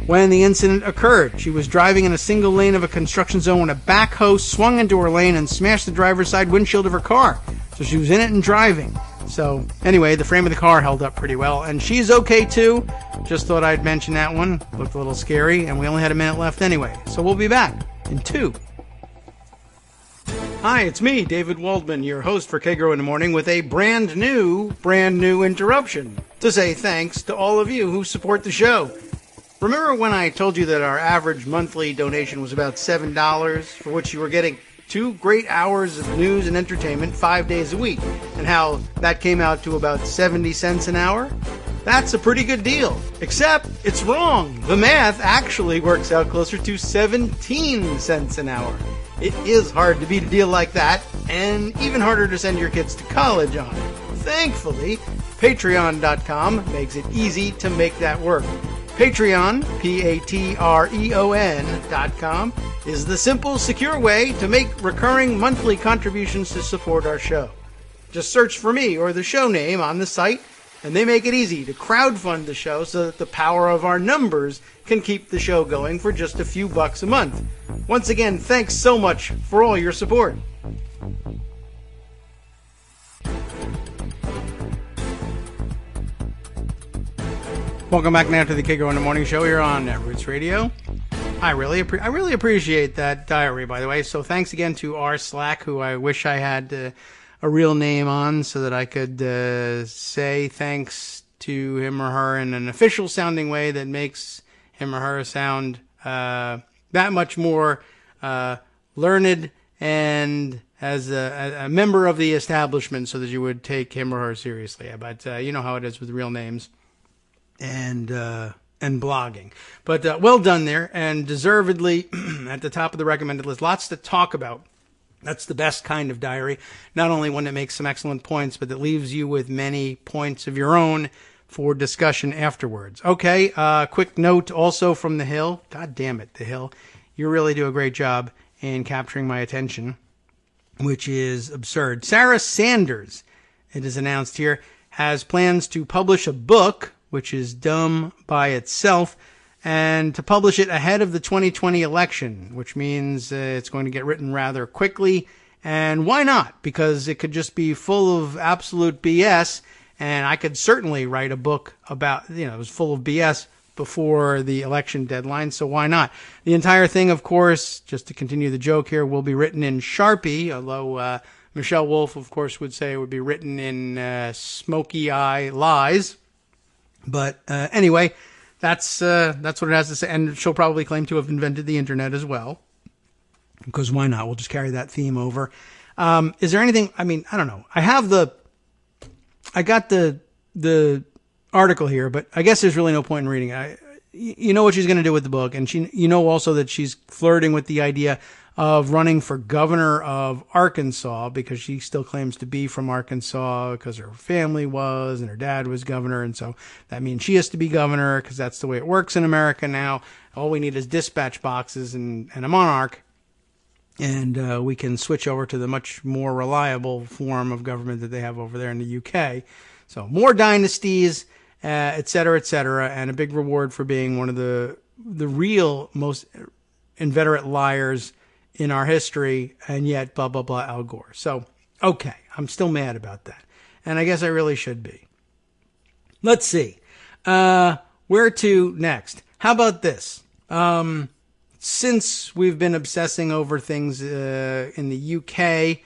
When the incident occurred, she was driving in a single lane of a construction zone when a backhoe swung into her lane and smashed the driver's side windshield of her car. So she was in it and driving. So anyway, the frame of the car held up pretty well, and she's okay too. Just thought I'd mention that one. Looked a little scary, and we only had a minute left anyway. So we'll be back in 2. Hi, it's me, David Waldman, your host for Kagro in the Morning, with a brand new interruption to say thanks to all of you who support the show. Remember when I told you that our average monthly donation was about $7, for which you were getting 2 great hours of news and entertainment 5 days a week, and how that came out to about 70 cents an hour? That's a pretty good deal, except it's wrong. The math actually works out closer to 17 cents an hour. It is hard to beat a deal like that, and even harder to send your kids to college on. Thankfully, Patreon.com makes it easy to make that work. Patreon, Patreon.com, is the simple, secure way to make recurring monthly contributions to support our show. Just search for me or the show name on the site, and they make it easy to crowdfund the show so that the power of our numbers can keep the show going for just a few bucks a month. Once again, thanks so much for all your support. Welcome back now to the Kagro in the Morning Show here on Netroots Radio. I really appreciate that diary, by the way. So thanks again to R. Slack, who I wish I had a real name on so that I could say thanks to him or her in an official sounding way that makes him or her sound that much more learned and as a member of the establishment, so that you would take him or her seriously. But you know how it is with real names and blogging. But well done there, and deservedly at the top of the recommended list. Lots to talk about. That's the best kind of diary. Not only one that makes some excellent points, but that leaves you with many points of your own for discussion afterwards. Okay, quick note also from The Hill. God damn it, The Hill. You really do a great job in capturing my attention, which is absurd. Sarah Sanders, it is announced here, has plans to publish a book, which is dumb by itself, and to publish it ahead of the 2020 election, which means it's going to get written rather quickly. And why not? Because it could just be full of absolute BS, and I could certainly write a book about, it was full of BS before the election deadline, so why not? The entire thing, of course, just to continue the joke here, will be written in Sharpie, although Michelle Wolf, of course, would say it would be written in smoky eye lies. But anyway, that's what it has to say, and she'll probably claim to have invented the internet as well, because why not? We'll just carry that theme over. Is there anything? I mean, I don't know. I got the article here, but I guess there's really no point in reading it. You know what she's going to do with the book, and you know also that she's flirting with the idea of running for governor of Arkansas, because she still claims to be from Arkansas because her family was and her dad was governor, and so that means she has to be governor because that's the way it works in America now. All we need is dispatch boxes and a monarch, and we can switch over to the much more reliable form of government that they have over there in the UK. So more dynasties, et cetera, and a big reward for being one of the real most inveterate liars in our history, and yet blah, blah, blah, Al Gore. So, okay, I'm still mad about that. And I guess I really should be. Let's see. Where to next? How about this? Since we've been obsessing over things in the UK,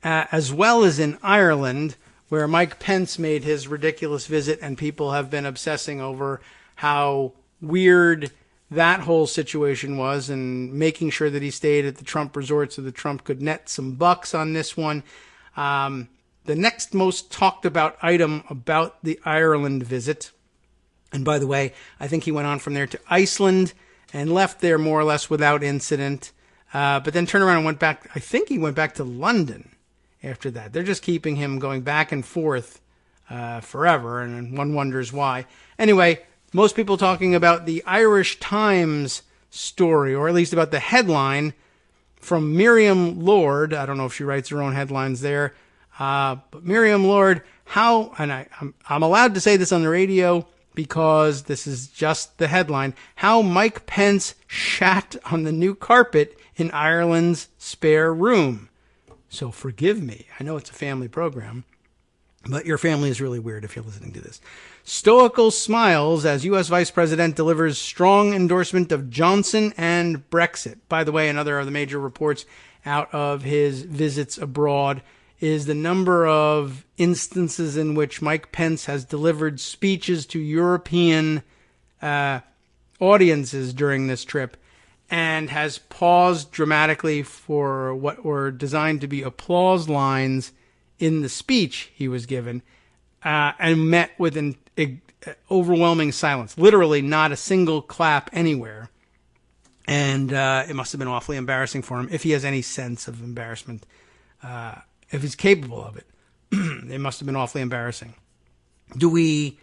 as well as in Ireland, where Mike Pence made his ridiculous visit, and people have been obsessing over how weird that whole situation was, and making sure that he stayed at the Trump resort so that Trump could net some bucks on this one. The next most talked about item about the Ireland visit, and by the way, I think he went on from there to Iceland and left there more or less without incident, but then turned around and went back. I think he went back to London after that. They're just keeping him going back and forth forever, and one wonders why. Anyway, most people talking about the Irish Times story, or at least about the headline from Miriam Lord. I don't know if she writes her own headlines there, but Miriam Lord, how, and I'm allowed to say this on the radio, because this is just the headline, How Mike Pence Shat on the New Carpet in Ireland's Spare Room. So forgive me. I know it's a family program, but your family is really weird if you're listening to this. Stoical smiles as U.S. Vice President delivers strong endorsement of Johnson and Brexit. By the way, another of the major reports out of his visits abroad is the number of instances in which Mike Pence has delivered speeches to European audiences during this trip and has paused dramatically for what were designed to be applause lines in the speech he was given, and met with an overwhelming silence. Literally not a single clap anywhere. And it must have been awfully embarrassing for him, if he has any sense of embarrassment. If he's capable of it, it must have been awfully embarrassing. Do we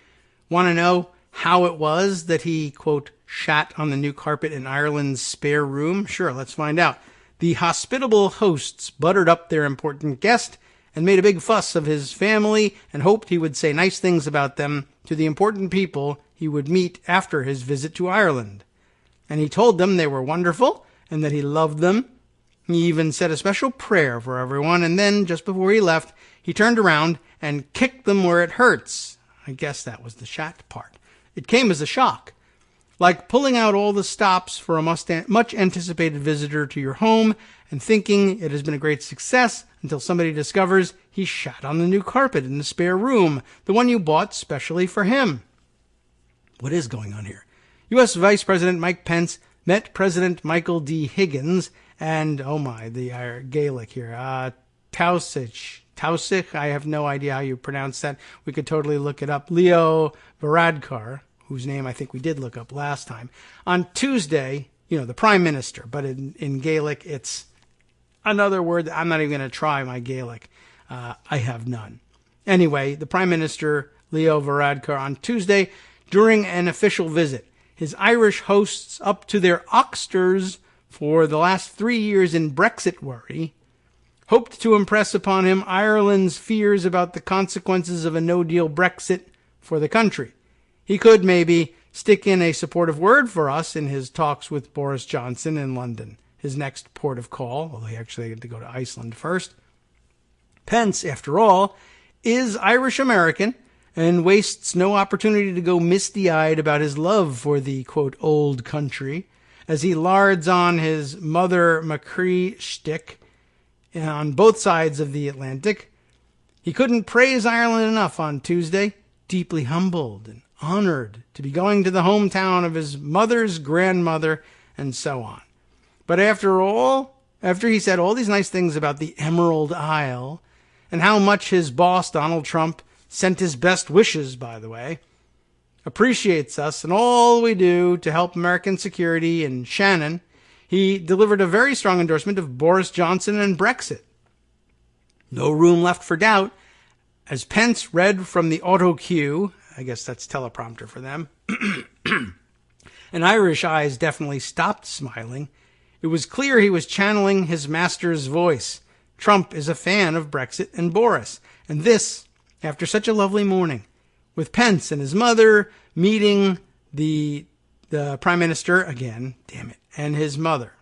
want to know how it was that he, quote, shat on the new carpet in Ireland's spare room? Sure, let's find out. The hospitable hosts buttered up their important guest and made a big fuss of his family and hoped he would say nice things about them to the important people he would meet after his visit to Ireland. And he told them they were wonderful and that he loved them. He even said a special prayer for everyone, and then, just before he left, he turned around and kicked them where it hurts. I guess that was the shat part. It came as a shock. Like pulling out all the stops for a much-anticipated visitor to your home and thinking it has been a great success until somebody discovers he shat on the new carpet in the spare room, the one you bought specially for him. What is going on here? U.S. Vice President Mike Pence met President Michael D. Higgins and, oh my, the Gaelic here, Tausig, I have no idea how you pronounce that. We could totally look it up. Leo Varadkar, whose name I think we did look up last time. On Tuesday, the Prime Minister, but in Gaelic, it's another word. I'm not even going to try my Gaelic. I have none. Anyway, the Prime Minister, Leo Varadkar, on Tuesday, during an official visit, his Irish hosts up to their oxters for the last 3 years in Brexit worry, hoped to impress upon him Ireland's fears about the consequences of a no-deal Brexit for the country. He could maybe stick in a supportive word for us in his talks with Boris Johnson in London, his next port of call, although he actually had to go to Iceland first. Pence, after all, is Irish-American and wastes no opportunity to go misty-eyed about his love for the, quote, old country, as he lards on his Mother Machree shtick on both sides of the Atlantic. He couldn't praise Ireland enough on Tuesday, deeply humbled and honored to be going to the hometown of his mother's grandmother, and so on. But after he said all these nice things about the Emerald Isle, and how much his boss, Donald Trump, sent his best wishes, by the way, appreciates us and all we do to help American security in Shannon, he delivered a very strong endorsement of Boris Johnson and Brexit. No room left for doubt, as Pence read from the auto cue, I guess that's teleprompter for them, and Irish eyes definitely stopped smiling. It was clear he was channeling his master's voice. Trump is a fan of Brexit and Boris, and this, after such a lovely morning, with Pence and his mother meeting the Prime Minister again, damn it, and his mother.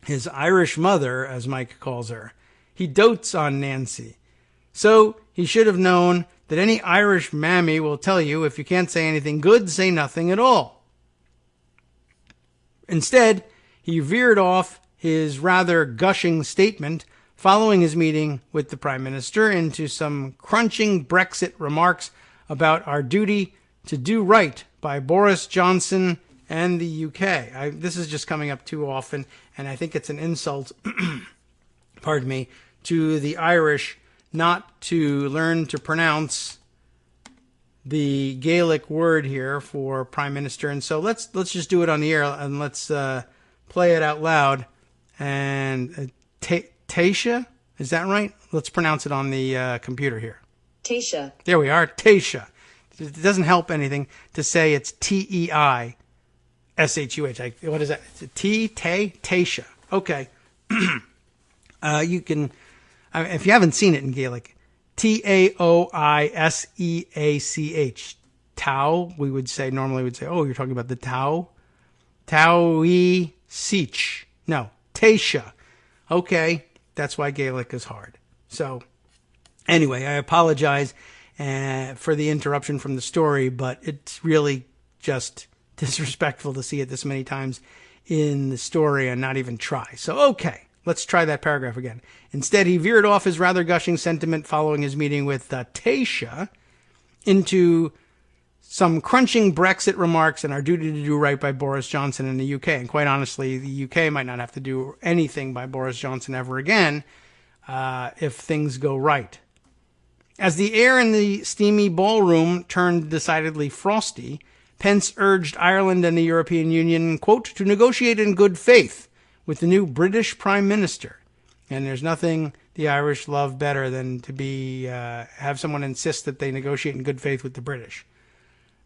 His Irish mother, as Mike calls her. He dotes on Nancy. So he should have known that any Irish mammy will tell you if you can't say anything good, say nothing at all. Instead, he veered off his rather gushing statement following his meeting with the Prime Minister into some crunching Brexit remarks about our duty to do right by Boris Johnson and the UK. This is just coming up too often, and I think it's an insult, pardon me, to the Irish not to learn to pronounce the Gaelic word here for Prime Minister. And so let's just do it on the air, and let's play it out loud. And Taoiseach, is that right? Let's pronounce it on the computer here. Taoiseach. There we are, Taoiseach. It doesn't help anything to say it's T-E-I-S-H-U-H. What is that? It's a Taoiseach. Okay. You can, if you haven't seen it in Gaelic, Taoiseach. Tau, normally we'd say, oh, you're talking about the Tau? Taui Sich. No, Taisha. Okay, that's why Gaelic is hard. So, anyway, I apologize for the interruption from the story, but it's really just disrespectful to see it this many times in the story and not even try. So, okay, let's try that paragraph again. Instead, he veered off his rather gushing sentiment following his meeting with Taisha into some crunching Brexit remarks and our duty to do right by Boris Johnson in the UK. And quite honestly, the UK might not have to do anything by Boris Johnson ever again if things go right. As the air in the steamy ballroom turned decidedly frosty, Pence urged Ireland and the European Union, quote, to negotiate in good faith with the new British Prime Minister. And there's nothing the Irish love better than to have someone insist that they negotiate in good faith with the British.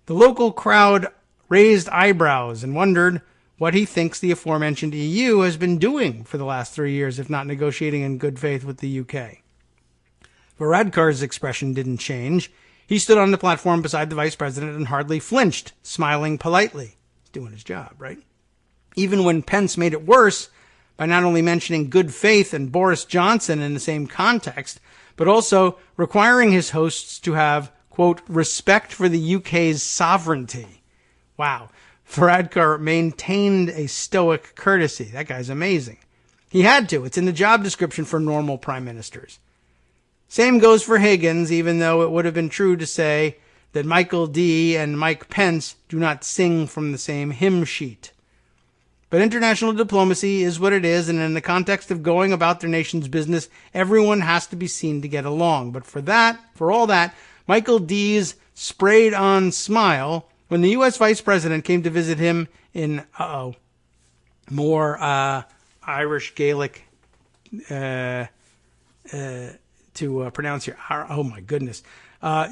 The local crowd raised eyebrows and wondered what he thinks the aforementioned EU has been doing for the last 3 years, if not negotiating in good faith with the UK. Varadkar's expression didn't change. He stood on the platform beside the vice president and hardly flinched, smiling politely. He's doing his job, right? Even when Pence made it worse by not only mentioning good faith and Boris Johnson in the same context, but also requiring his hosts to have, quote, respect for the UK's sovereignty. Wow. Varadkar maintained a stoic courtesy. That guy's amazing. He had to. It's in the job description for normal prime ministers. Same goes for Higgins, even though it would have been true to say that Michael D. and Mike Pence do not sing from the same hymn sheet. But international diplomacy is what it is, and in the context of going about their nation's business, everyone has to be seen to get along. But for all that, Michael D.'s sprayed-on smile when the U.S. Vice President came to visit him in, more Irish Gaelic to pronounce here. Oh, my goodness.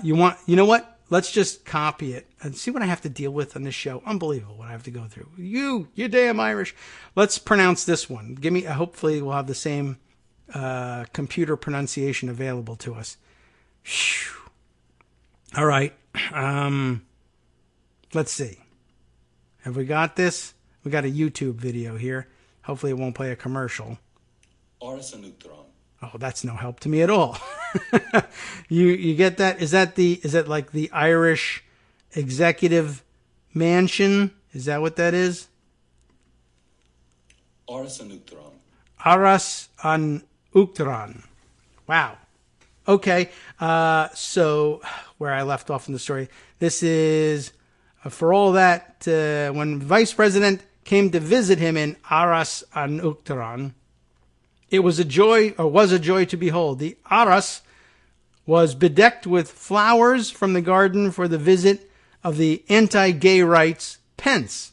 You know what? Let's just copy it and see what I have to deal with on this show. Unbelievable what I have to go through. You damn Irish. Let's pronounce this one. Hopefully we'll have the same computer pronunciation available to us. Whew. All right. Let's see. Have we got this? We got a YouTube video here. Hopefully it won't play a commercial. Oh, that's no help to me at all. You get that? Is that like the Irish executive mansion? Is that what that is? Aras an Uachtaráin. Wow. Okay. So where I left off in the story, this is for all that when Vice President came to visit him in Aras an Uachtaráin, it was a joy to behold. The Aras was bedecked with flowers from the garden for the visit of the anti-gay rights Pence.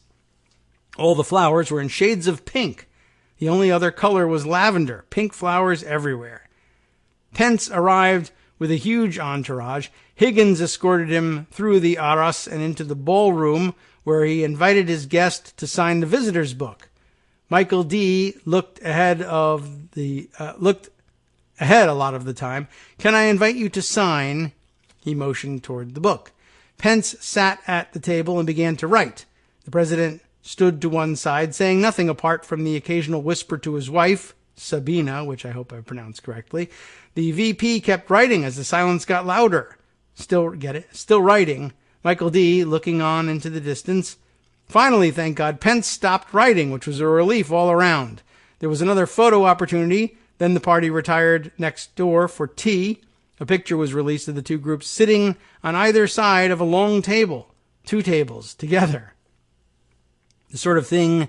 All the flowers were in shades of pink. The only other color was lavender. Pink flowers everywhere. Pence arrived with a huge entourage. Higgins escorted him through the Aras and into the ballroom, where he invited his guest to sign the visitor's book. Michael D. looked ahead a lot of the time. Can I invite you to sign? He motioned toward the book. Pence sat at the table and began to write. The president stood to one side, saying nothing apart from the occasional whisper to his wife, Sabina, which I hope I pronounced correctly. The VP kept writing as the silence got louder. Still writing. Michael D. looking on into the distance. Finally, thank God, Pence stopped writing, which was a relief all around. There was another photo opportunity. Then the party retired next door for tea. A picture was released of the two groups sitting on either side of a long table, 2 tables together. The sort of thing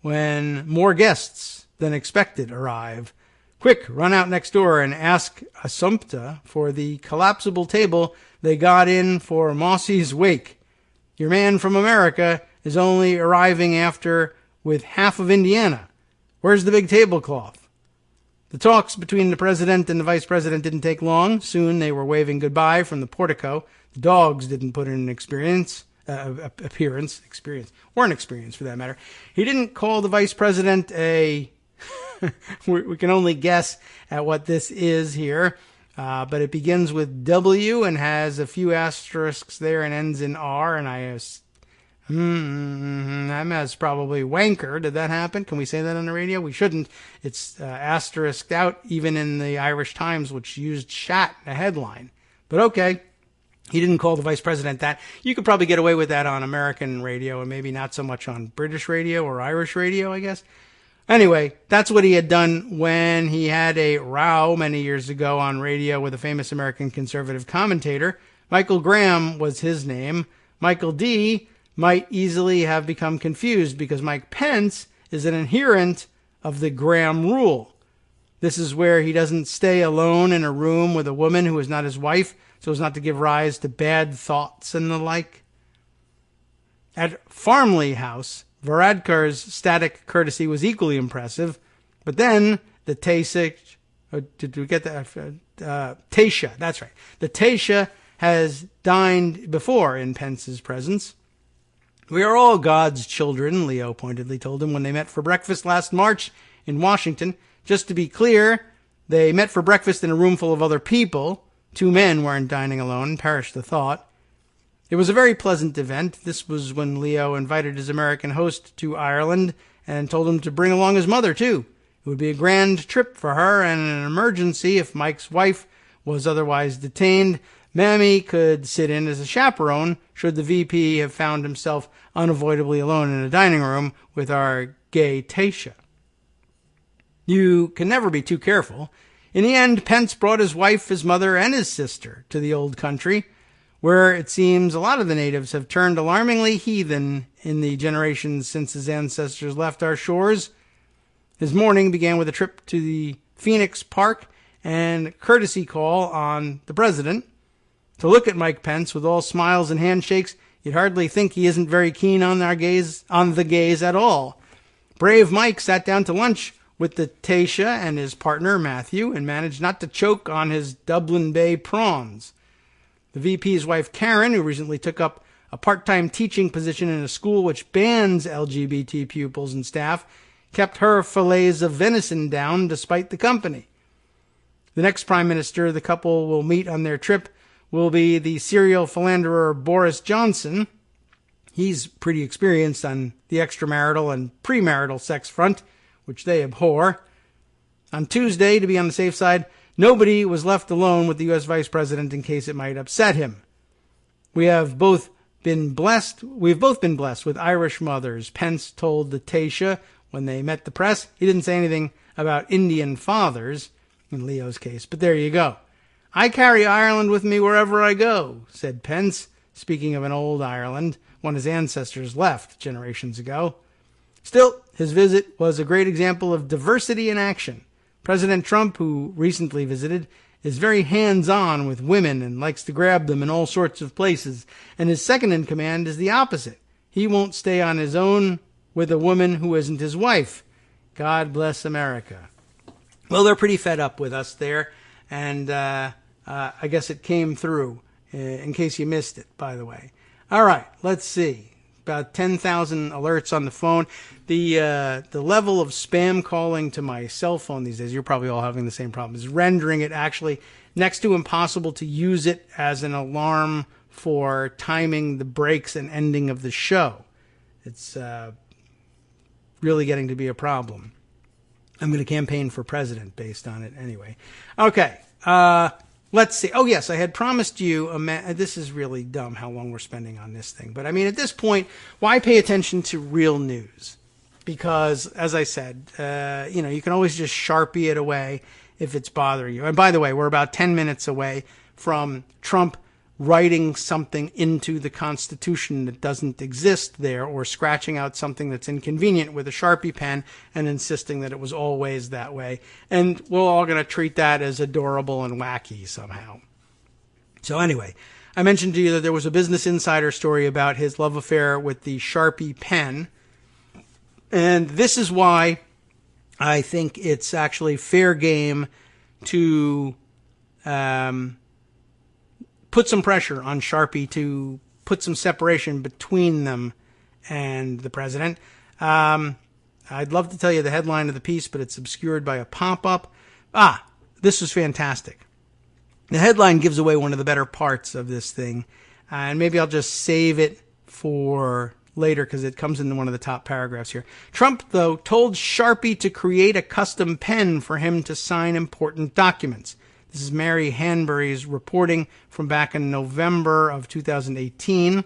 when more guests than expected arrive. Quick, run out next door and ask Assumpta for the collapsible table they got in for Mossy's wake. Your man from America is only arriving after with half of Indiana. Where's the big tablecloth? The talks between the president and the vice president didn't take long. Soon they were waving goodbye from the portico. The dogs didn't put in an experience for that matter. He didn't call the vice president a... we can only guess at what this is here. but it begins with W and has a few asterisks there and ends in R, and that's probably wanker. Did that happen? Can we say that on the radio? We shouldn't. It's asterisked out even in the Irish Times, which used shat in a headline. But okay, he didn't call the vice president that. You could probably get away with that on American radio and maybe not so much on British radio or Irish radio, I guess. Anyway, that's what he had done when he had a row many years ago on radio with a famous American conservative commentator. Michael Graham was his name. Michael D. might easily have become confused because Mike Pence is an adherent of the Graham rule. This is where he doesn't stay alone in a room with a woman who is not his wife so as not to give rise to bad thoughts and the like. At Farmley House, Varadkar's static courtesy was equally impressive, but then the Taysha, that's right. The Taysha has dined before in Pence's presence. We are all God's children, Leo pointedly told him when they met for breakfast last March in Washington. Just to be clear, they met for breakfast in a room full of other people. 2 men weren't dining alone, perish the thought. It was a very pleasant event. This was when Leo invited his American host to Ireland and told him to bring along his mother, too. It would be a grand trip for her and an emergency if Mike's wife was otherwise detained. Mammy could sit in as a chaperone should the VP have found himself unavoidably alone in a dining room with our gay Taysha. You can never be too careful. In the end, Pence brought his wife, his mother, and his sister to the old country, where it seems a lot of the natives have turned alarmingly heathen in the generations since his ancestors left our shores. His morning began with a trip to the Phoenix Park and courtesy call on the president. To look at Mike Pence with all smiles and handshakes, you'd hardly think he isn't very keen on the gays at all. Brave Mike sat down to lunch with the Taysha and his partner, Matthew, and managed not to choke on his Dublin Bay prawns. The VP's wife, Karen, who recently took up a part-time teaching position in a school which bans LGBT pupils and staff, kept her fillets of venison down despite the company. The next prime minister the couple will meet on their trip will be the serial philanderer Boris Johnson. He's pretty experienced on the extramarital and premarital sex front, which they abhor. On Tuesday, to be on the safe side, nobody was left alone with the U.S. Vice President in case it might upset him. We've both been blessed with Irish mothers, Pence told the Taysha when they met the press. He didn't say anything about Indian fathers, in Leo's case, but there you go. I carry Ireland with me wherever I go, said Pence, speaking of an old Ireland, one his ancestors left generations ago. Still, his visit was a great example of diversity in action. President Trump, who recently visited, is very hands-on with women and likes to grab them in all sorts of places, and his second-in-command is the opposite. He won't stay on his own with a woman who isn't his wife. God bless America. Well, they're pretty fed up with us there, and I guess it came through, in case you missed it, by the way. All right, let's see. About 10,000 alerts on the phone. The level of spam calling to my cell phone these days, you're probably all having the same problem, is rendering it actually next to impossible to use it as an alarm for timing the breaks and ending of the show. It's really getting to be a problem. I'm going to campaign for president based on it anyway. Okay. Let's see. Oh, yes, I had promised you, this is really dumb how long we're spending on this thing. But, I mean, at this point, why pay attention to real news? Because, as I said, you can always just Sharpie it away if it's bothering you. And by the way, we're about 10 minutes away from Trump writing something into the Constitution that doesn't exist there, or scratching out something that's inconvenient with a Sharpie pen and insisting that it was always that way. And we're all going to treat that as adorable and wacky somehow. So anyway, I mentioned to you that there was a Business Insider story about his love affair with the Sharpie pen. And this is why I think it's actually fair game to put some pressure on Sharpie to put some separation between them and the president. I'd love to tell you the headline of the piece, but it's obscured by a pop-up. This is fantastic. The headline gives away one of the better parts of this thing, and maybe I'll just save it for later because it comes in one of the top paragraphs here. Trump, though, told Sharpie to create a custom pen for him to sign important documents. This is Mary Hanbury's reporting from back in November of 2018,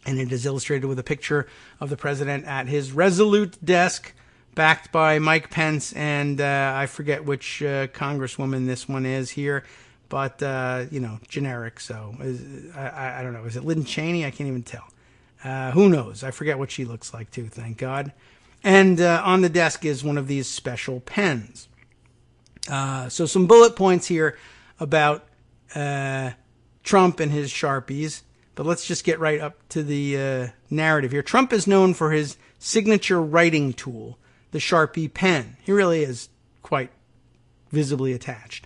and it is illustrated with a picture of the president at his resolute desk, backed by Mike Pence and I forget which congresswoman this one is here, but, generic. So I don't know. Is it Lynn Cheney? I can't even tell. Who knows? I forget what she looks like, too, thank God. And on the desk is one of these special pens. So some bullet points here about Trump and his Sharpies. But let's just get right up to the narrative here. Trump is known for his signature writing tool, the Sharpie pen. He really is quite visibly attached.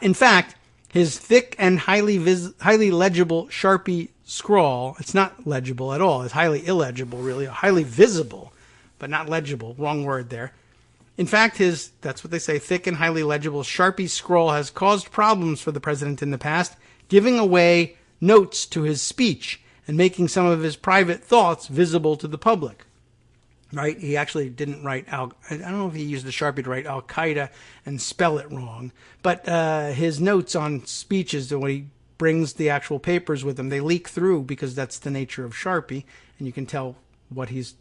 In fact, his thick and highly legible Sharpie scrawl, it's not legible at all. It's highly illegible, really. Highly visible, but not legible. Wrong word there. In fact, that's what they say, thick and highly legible Sharpie scrawl has caused problems for the president in the past, giving away notes to his speech and making some of his private thoughts visible to the public. Right? He actually didn't write I don't know if he used the Sharpie to write Al-Qaeda and spell it wrong, but his notes on speeches, when he brings the actual papers with him, they leak through because that's the nature of Sharpie, and you can tell what he's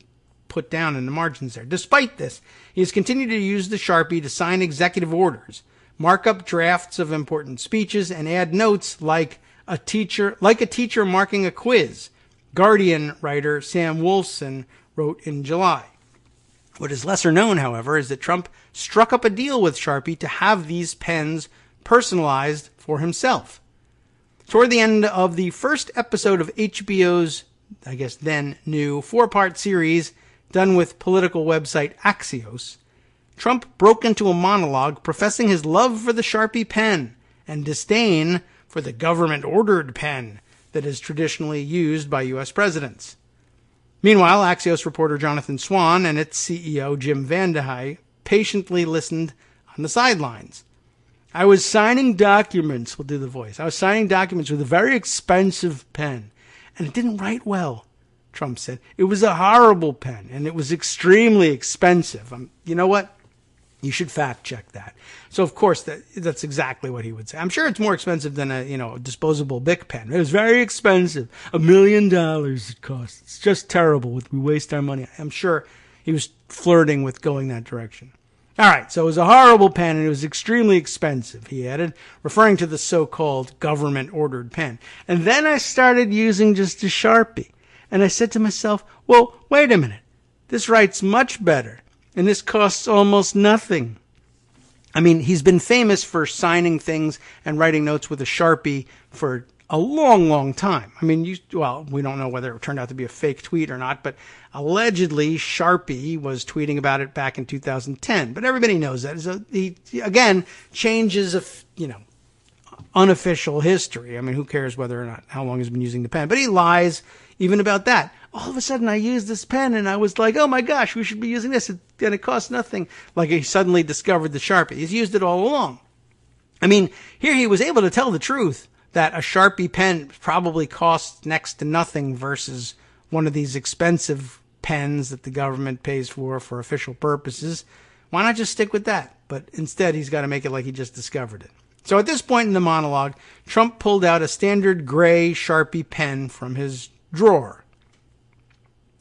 put down in the margins there. Despite this, he has continued to use the Sharpie to sign executive orders, mark up drafts of important speeches, and add notes like a teacher marking a quiz. Guardian writer Sam Wolfson wrote in July. What is lesser known, however, is that Trump struck up a deal with Sharpie to have these pens personalized for himself. Toward the end of the first episode of HBO's, I guess then new, 4-part series done with political website Axios, Trump broke into a monologue professing his love for the Sharpie pen and disdain for the government-ordered pen that is traditionally used by U.S. presidents. Meanwhile, Axios reporter Jonathan Swan and its CEO Jim Vandehei patiently listened on the sidelines. I was signing documents, we'll do the voice. I was signing documents with a very expensive pen, and it didn't write well, Trump said. It was a horrible pen, and it was extremely expensive. You know what? You should fact check that. So, of course, that's exactly what he would say. I'm sure it's more expensive than a disposable Bic pen. It was very expensive. $1 million it costs. It's just terrible. We waste our money. I'm sure he was flirting with going that direction. All right, so it was a horrible pen, and it was extremely expensive, he added, referring to the so-called government-ordered pen. And then I started using just a Sharpie. And I said to myself, well, wait a minute. This writes much better. And this costs almost nothing. I mean, he's been famous for signing things and writing notes with a Sharpie for a long, long time. I mean, we don't know whether it turned out to be a fake tweet or not, but allegedly Sharpie was tweeting about it back in 2010. But everybody knows that. So he, again, changes unofficial history. I mean, who cares whether or not how long he's been using the pen? But he lies even about that. All of a sudden, I used this pen, and I was like, oh, my gosh, we should be using this, and it costs nothing. Like he suddenly discovered the Sharpie. He's used it all along. I mean, here he was able to tell the truth that a Sharpie pen probably costs next to nothing versus one of these expensive pens that the government pays for official purposes. Why not just stick with that? But instead, he's got to make it like he just discovered it. So at this point in the monologue, Trump pulled out a standard gray Sharpie pen from his drawer.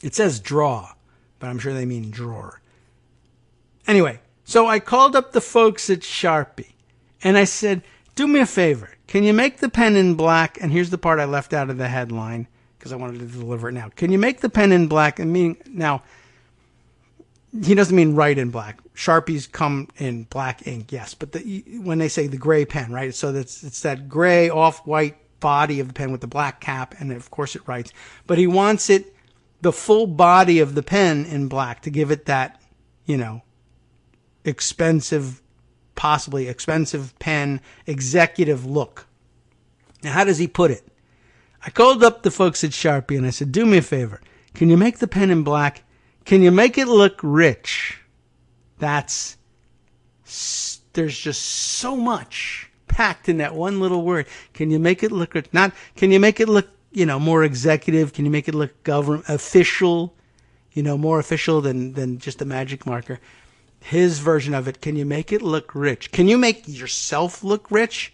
It says draw, but I'm sure they mean drawer. Anyway, so I called up the folks at Sharpie, and I said, do me a favor. Can you make the pen in black? And here's the part I left out of the headline, because I wanted to deliver it now. Can you make the pen in black? Now, he doesn't mean write in black. Sharpies come in black ink, yes. But when they say the gray pen, right? So it's that gray off-white body of the pen with the black cap, and of course it writes. But he wants the full body of the pen in black to give it that, possibly expensive pen, executive look. Now, how does he put it? I called up the folks at Sharpie and I said, do me a favor. Can you make the pen in black? Can you make it look rich? There's just so much packed in that one little word. Can you make it look, not, can you make it look, more executive? Can you make it look government official? More official than just a magic marker. His version of it, can you make it look rich? Can you make yourself look rich?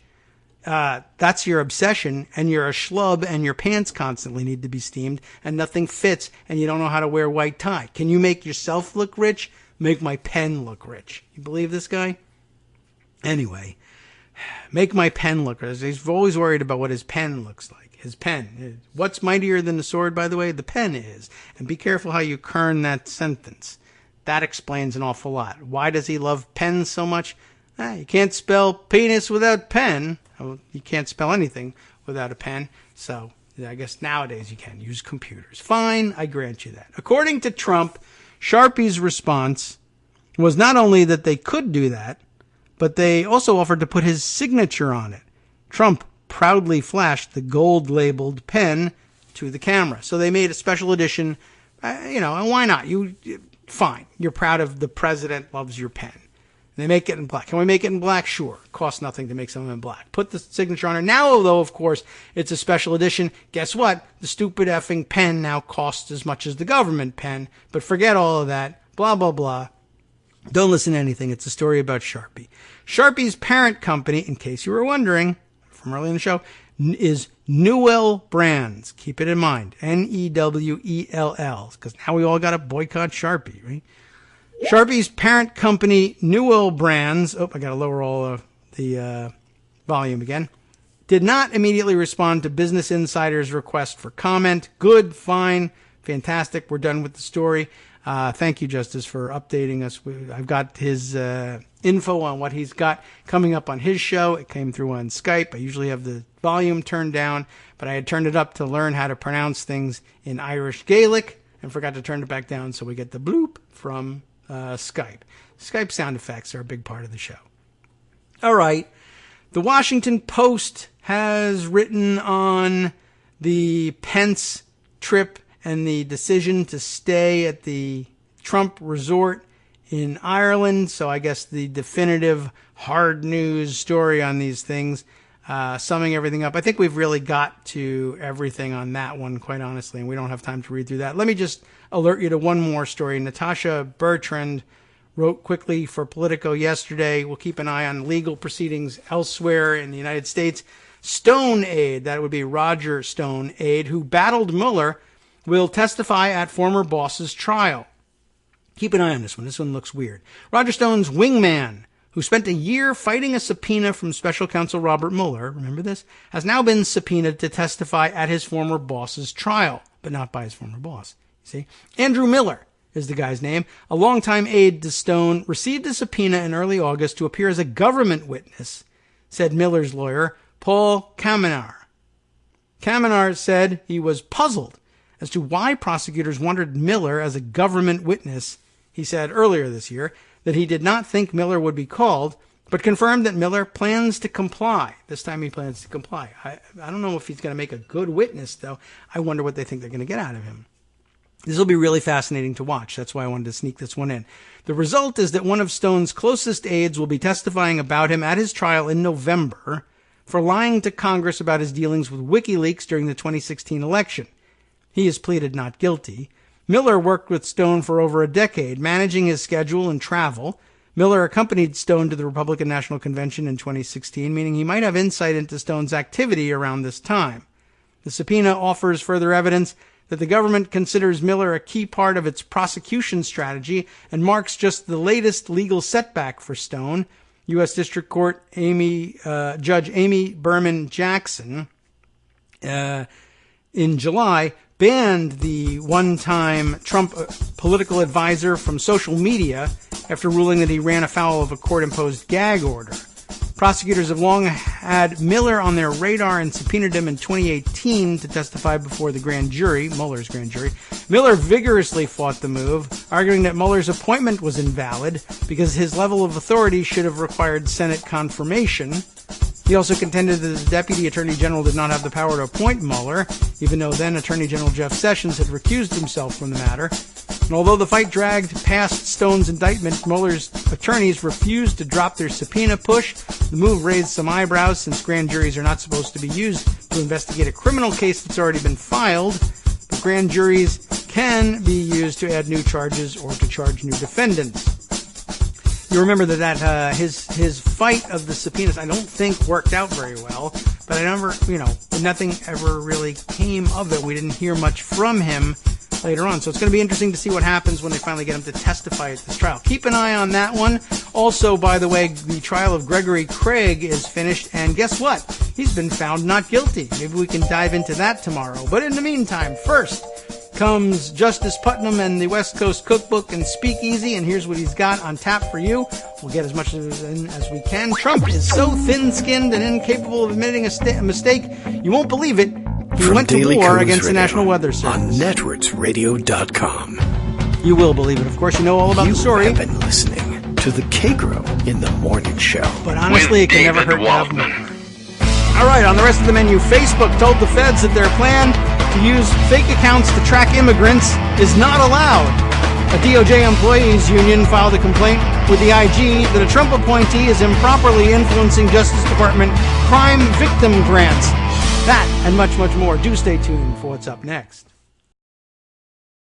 That's your obsession, and you're a schlub, and your pants constantly need to be steamed, and nothing fits, and you don't know how to wear a white tie. Can you make yourself look rich? Make my pen look rich. You believe this guy? Anyway, make my pen look rich. He's always worried about what his pen looks like. His pen. What's mightier than the sword, by the way? The pen is. And be careful how you kern that sentence. That explains an awful lot. Why does he love pens so much? You can't spell penis without pen. You can't spell anything without a pen. So I guess nowadays you can use computers. Fine, I grant you that. According to Trump, Sharpie's response was not only that they could do that, but they also offered to put his signature on it. Trump proudly flashed the gold-labeled pen to the camera. So they made a special edition, and why not? Fine. You're proud of the president loves your pen. They make it in black. Can we make it in black? Sure. Costs nothing to make something in black. Put the signature on it. Now, though, of course, it's a special edition. Guess what? The stupid effing pen now costs as much as the government pen. But forget all of that. Blah, blah, blah. Don't listen to anything. It's a story about Sharpie. Sharpie's parent company, in case you were wondering, from early in the show, is Newell Brands. Keep it in mind. Newell. Because now we all got to boycott Sharpie, right? Sharpie's parent company, Newell Brands, I got to lower all of the volume again, did not immediately respond to Business Insider's request for comment. Good, fine, fantastic. We're done with the story. Thank you, Justice, for updating us. I've got his info on what he's got coming up on his show. It came through on Skype. I usually have the volume turned down, but I had turned it up to learn how to pronounce things in Irish Gaelic and forgot to turn it back down, so we get the bloop from Skype. Skype sound effects are a big part of the show. All right. The Washington Post has written on the Pence trip and the decision to stay at the Trump resort in Ireland. So I guess the definitive hard news story on these things, summing everything up. I think we've really got to everything on that one, quite honestly, and we don't have time to read through that. Let me just alert you to one more story. Natasha Bertrand wrote quickly for Politico yesterday. We'll keep an eye on legal proceedings elsewhere in the United States. Stone aide, that would be Roger Stone aide, who battled Mueller, will testify at former boss's trial. Keep an eye on this one. This one looks weird. Roger Stone's wingman, who spent a year fighting a subpoena from special counsel Robert Mueller, remember this, has now been subpoenaed to testify at his former boss's trial, but not by his former boss. You see? Andrew Miller is the guy's name. A longtime aide to Stone received a subpoena in early August to appear as a government witness, said Miller's lawyer, Paul Kamenar. Kamenar said he was puzzled as to why prosecutors wanted Miller as a government witness. He said earlier this year that he did not think Miller would be called, but confirmed that Miller plans to comply. This time he plans to comply. I don't know if he's going to make a good witness, though. I wonder what they think they're going to get out of him. This will be really fascinating to watch. That's why I wanted to sneak this one in. The result is that one of Stone's closest aides will be testifying about him at his trial in November for lying to Congress about his dealings with WikiLeaks during the 2016 election. He has pleaded not guilty. Miller worked with Stone for over a decade, managing his schedule and travel. Miller accompanied Stone to the Republican National Convention in 2016, meaning he might have insight into Stone's activity around this time. The subpoena offers further evidence that the government considers Miller a key part of its prosecution strategy and marks just the latest legal setback for Stone. U.S. District Court Judge Amy Berman Jackson in July banned the one-time Trump political advisor from social media after ruling that he ran afoul of a court-imposed gag order. Prosecutors have long had Miller on their radar and subpoenaed him in 2018 to testify before the grand jury, Mueller's grand jury. Miller vigorously fought the move, arguing that Mueller's appointment was invalid because his level of authority should have required Senate confirmation. He also contended that the Deputy Attorney General did not have the power to appoint Mueller, even though then Attorney General Jeff Sessions had recused himself from the matter. And although the fight dragged past Stone's indictment, Mueller's attorneys refused to drop their subpoena push. The move raised some eyebrows since grand juries are not supposed to be used to investigate a criminal case that's already been filed. But grand juries can be used to add new charges or to charge new defendants. You remember that his fight of the subpoenas, I don't think worked out very well, but nothing ever really came of it. We didn't hear much from him later on. So it's going to be interesting to see what happens when they finally get him to testify at this trial. Keep an eye on that one. Also, by the way, the trial of Gregory Craig is finished, and guess what? He's been found not guilty. Maybe we can dive into that tomorrow. But in the meantime, first comes Justice Putnam and the West Coast Cookbook and Speakeasy, and here's what he's got on tap for you. We'll get as much in as we can. Trump is so thin-skinned and incapable of admitting a mistake, you won't believe it. He went to war against the National Weather Service. On netrootsradio.com. You will believe it. Of course, you know all about the story. You have been listening to the Kagro in the Morning Show. But honestly, it can never hurt to have more. All right, on the rest of the menu, Facebook told the feds that their plan to use fake accounts to track immigrants is not allowed. A DOJ employees union filed a complaint with the IG that a Trump appointee is improperly influencing Justice Department crime victim grants. That and much, much more. Do stay tuned for what's up next.